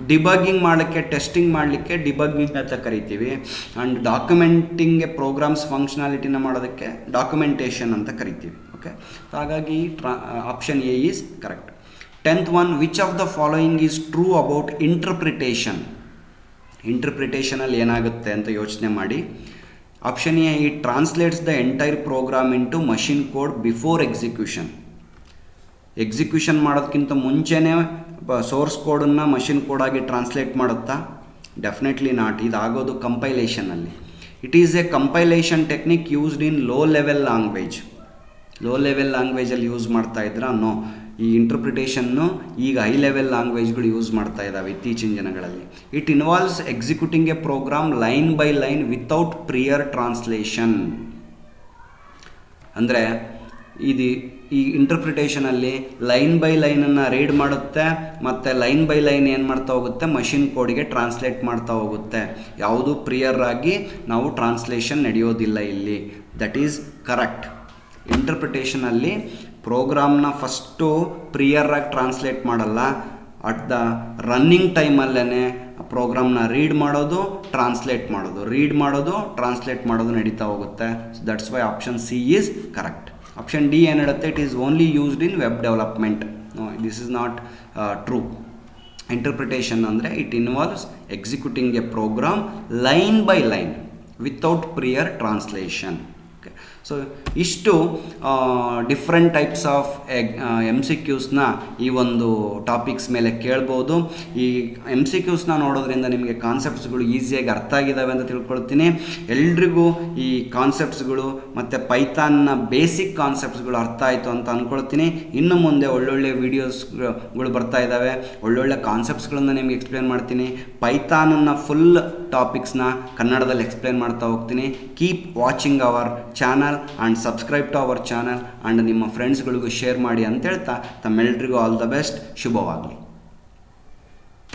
ಡಿಬಗ್ಗಿಂಗ್ ಮಾಡಲಿಕ್ಕೆ, ಟೆಸ್ಟಿಂಗ್ ಮಾಡಲಿಕ್ಕೆ ಡಿಬಗ್ಗಿಂಗ್ ಅಂತ ಕರಿತೀವಿ. ಆ್ಯಂಡ್ ಡಾಕ್ಯುಮೆಂಟಿಂಗ್ ಎ ಪ್ರೋಗ್ರಾಮ್ಸ್ ಫಂಕ್ಷನಾಲಿಟಿನ ಮಾಡೋದಕ್ಕೆ ಡಾಕ್ಯುಮೆಂಟೇಷನ್ ಅಂತ ಕರಿತೀವಿ. ಓಕೆ, ಹಾಗಾಗಿ option A is correct. 10th one, which of the following is true about interpretation? ಇಂಟರ್ಪ್ರಿಟೇಷನಲ್ಲಿ ಏನಾಗುತ್ತೆ ಅಂತ ಯೋಚನೆ ಮಾಡಿ. Option A, it translates the entire program into machine code before execution. Execution ಮಾಡೋದಕ್ಕಿಂತ ಮುಂಚೆನೇ ಸೋರ್ಸ್ ಕೋಡನ್ನು ಮಷಿನ್ ಕೋಡಾಗಿ ಟ್ರಾನ್ಸ್ಲೇಟ್ ಮಾಡುತ್ತಾ? Definitely not. ಇದಾಗೋದು ಕಂಪೈಲೇಷನಲ್ಲಿ. It is a compilation technique used in low level language. Low level ಲ್ಯಾಂಗ್ವೇಜಲ್ಲಿ use ಮಾಡ್ತಾ ಇದ್ರಾ? ನೋ. ಈ ಇಂಟರ್ಪ್ರಿಟೇಷನ್ನು ಈಗ ಹೈ ಲೆವೆಲ್ ಲ್ಯಾಂಗ್ವೇಜ್ಗಳು ಯೂಸ್ ಮಾಡ್ತಾ ಇದ್ದಾವೆ ಇತ್ತೀಚಿನ ದಿನಗಳಲ್ಲಿ. It involves executing a program line by line without prior translation. ಅಂದರೆ ಈ ಇಂಟರ್ಪ್ರಿಟೇಷನಲ್ಲಿ ಲೈನ್ ಬೈ ಲೈನನ್ನು ರೀಡ್ ಮಾಡುತ್ತೆ, ಮತ್ತು ಲೈನ್ ಬೈ ಲೈನ್ ಏನು ಮಾಡ್ತಾ ಹೋಗುತ್ತೆ? ಮಷಿನ್ ಕೋಡಿಗೆ ಟ್ರಾನ್ಸ್ಲೇಟ್ ಮಾಡ್ತಾ ಹೋಗುತ್ತೆ. ಯಾವುದು ಪ್ರಿಯರ್ ಆಗಿ ನಾವು ಟ್ರಾನ್ಸ್ಲೇಷನ್ ನಡೆಯೋದಿಲ್ಲ ಇಲ್ಲಿ. That is correct. ಇಂಟರ್ಪ್ರಿಟೇಷನಲ್ಲಿ ಪ್ರೋಗ್ರಾಮ್ನ ಫಸ್ಟು ಪ್ರಿಯರಾಗಿ ಟ್ರಾನ್ಸ್ಲೇಟ್ ಮಾಡಲ್ಲ. ಅಟ್ ದ ರನ್ನಿಂಗ್ ಟೈಮಲ್ಲೇ ಪ್ರೋಗ್ರಾಮ್ನ ರೀಡ್ ಮಾಡೋದು, ಟ್ರಾನ್ಸ್ಲೇಟ್ ಮಾಡೋದು, ರೀಡ್ ಮಾಡೋದು, ಟ್ರಾನ್ಸ್ಲೇಟ್ ಮಾಡೋದು ನಡೀತಾ ಹೋಗುತ್ತೆ. So that's why option C is correct. Option D ಏನು ಹೇಳುತ್ತೆ? It is only used in web development. This is not true. Interpretation ಅಂದರೆ it involves executing a program line by line without prior translation. Okay, so ಇಷ್ಟು ಡಿಫ್ರೆಂಟ್ ಟೈಪ್ಸ್ ಆಫ್ MCQsನ ಈ ಒಂದು ಟಾಪಿಕ್ಸ್ ಮೇಲೆ ಕೇಳ್ಬೋದು. ಈ MCQsನ ನೋಡೋದ್ರಿಂದ ನಿಮಗೆ ಕಾನ್ಸೆಪ್ಟ್ಸ್ಗಳು ಈಸಿಯಾಗಿ ಅರ್ಥ ಆಗಿದ್ದಾವೆ ಅಂತ ತಿಳ್ಕೊಳ್ತೀನಿ. ಎಲ್ರಿಗೂ ಈ ಕಾನ್ಸೆಪ್ಟ್ಸ್ಗಳು ಮತ್ತು ಪೈಥಾನ್ನ ಬೇಸಿಕ್ ಕಾನ್ಸೆಪ್ಟ್ಸ್ಗಳು ಅರ್ಥ ಆಯಿತು ಅಂತ ಅಂದ್ಕೊಳ್ತೀನಿ. ಇನ್ನು ಮುಂದೆ ಒಳ್ಳೊಳ್ಳೆ ವೀಡಿಯೋಸ್ಗಳು ಬರ್ತಾ ಇದ್ದಾವೆ. ಒಳ್ಳೊಳ್ಳೆ ಕಾನ್ಸೆಪ್ಟ್ಸ್ಗಳನ್ನು ನಿಮಗೆ ಎಕ್ಸ್ಪ್ಲೇನ್ ಮಾಡ್ತೀನಿ. ಪೈಥಾನನ್ನು ಫುಲ್ ಟಾಪಿಕ್ಸ್ನ ಕನ್ನಡದಲ್ಲಿ ಎಕ್ಸ್ಪ್ಲೇನ್ ಮಾಡ್ತಾ ಹೋಗ್ತೀನಿ. Keep watching our channel and subscribe to our channel and ನಿಮ್ಮ ಫ್ರೆಂಡ್ಸ್ಗಳಿಗೂ ಶೇರ್ ಮಾಡಿ ಅಂತ ಹೇಳ್ತಾ ತಮ್ಮೆಲ್ಲರಿಗೂ ಆಲ್ ದ ಬೆಸ್ಟ್. ಶುಭವಾಗಲಿ.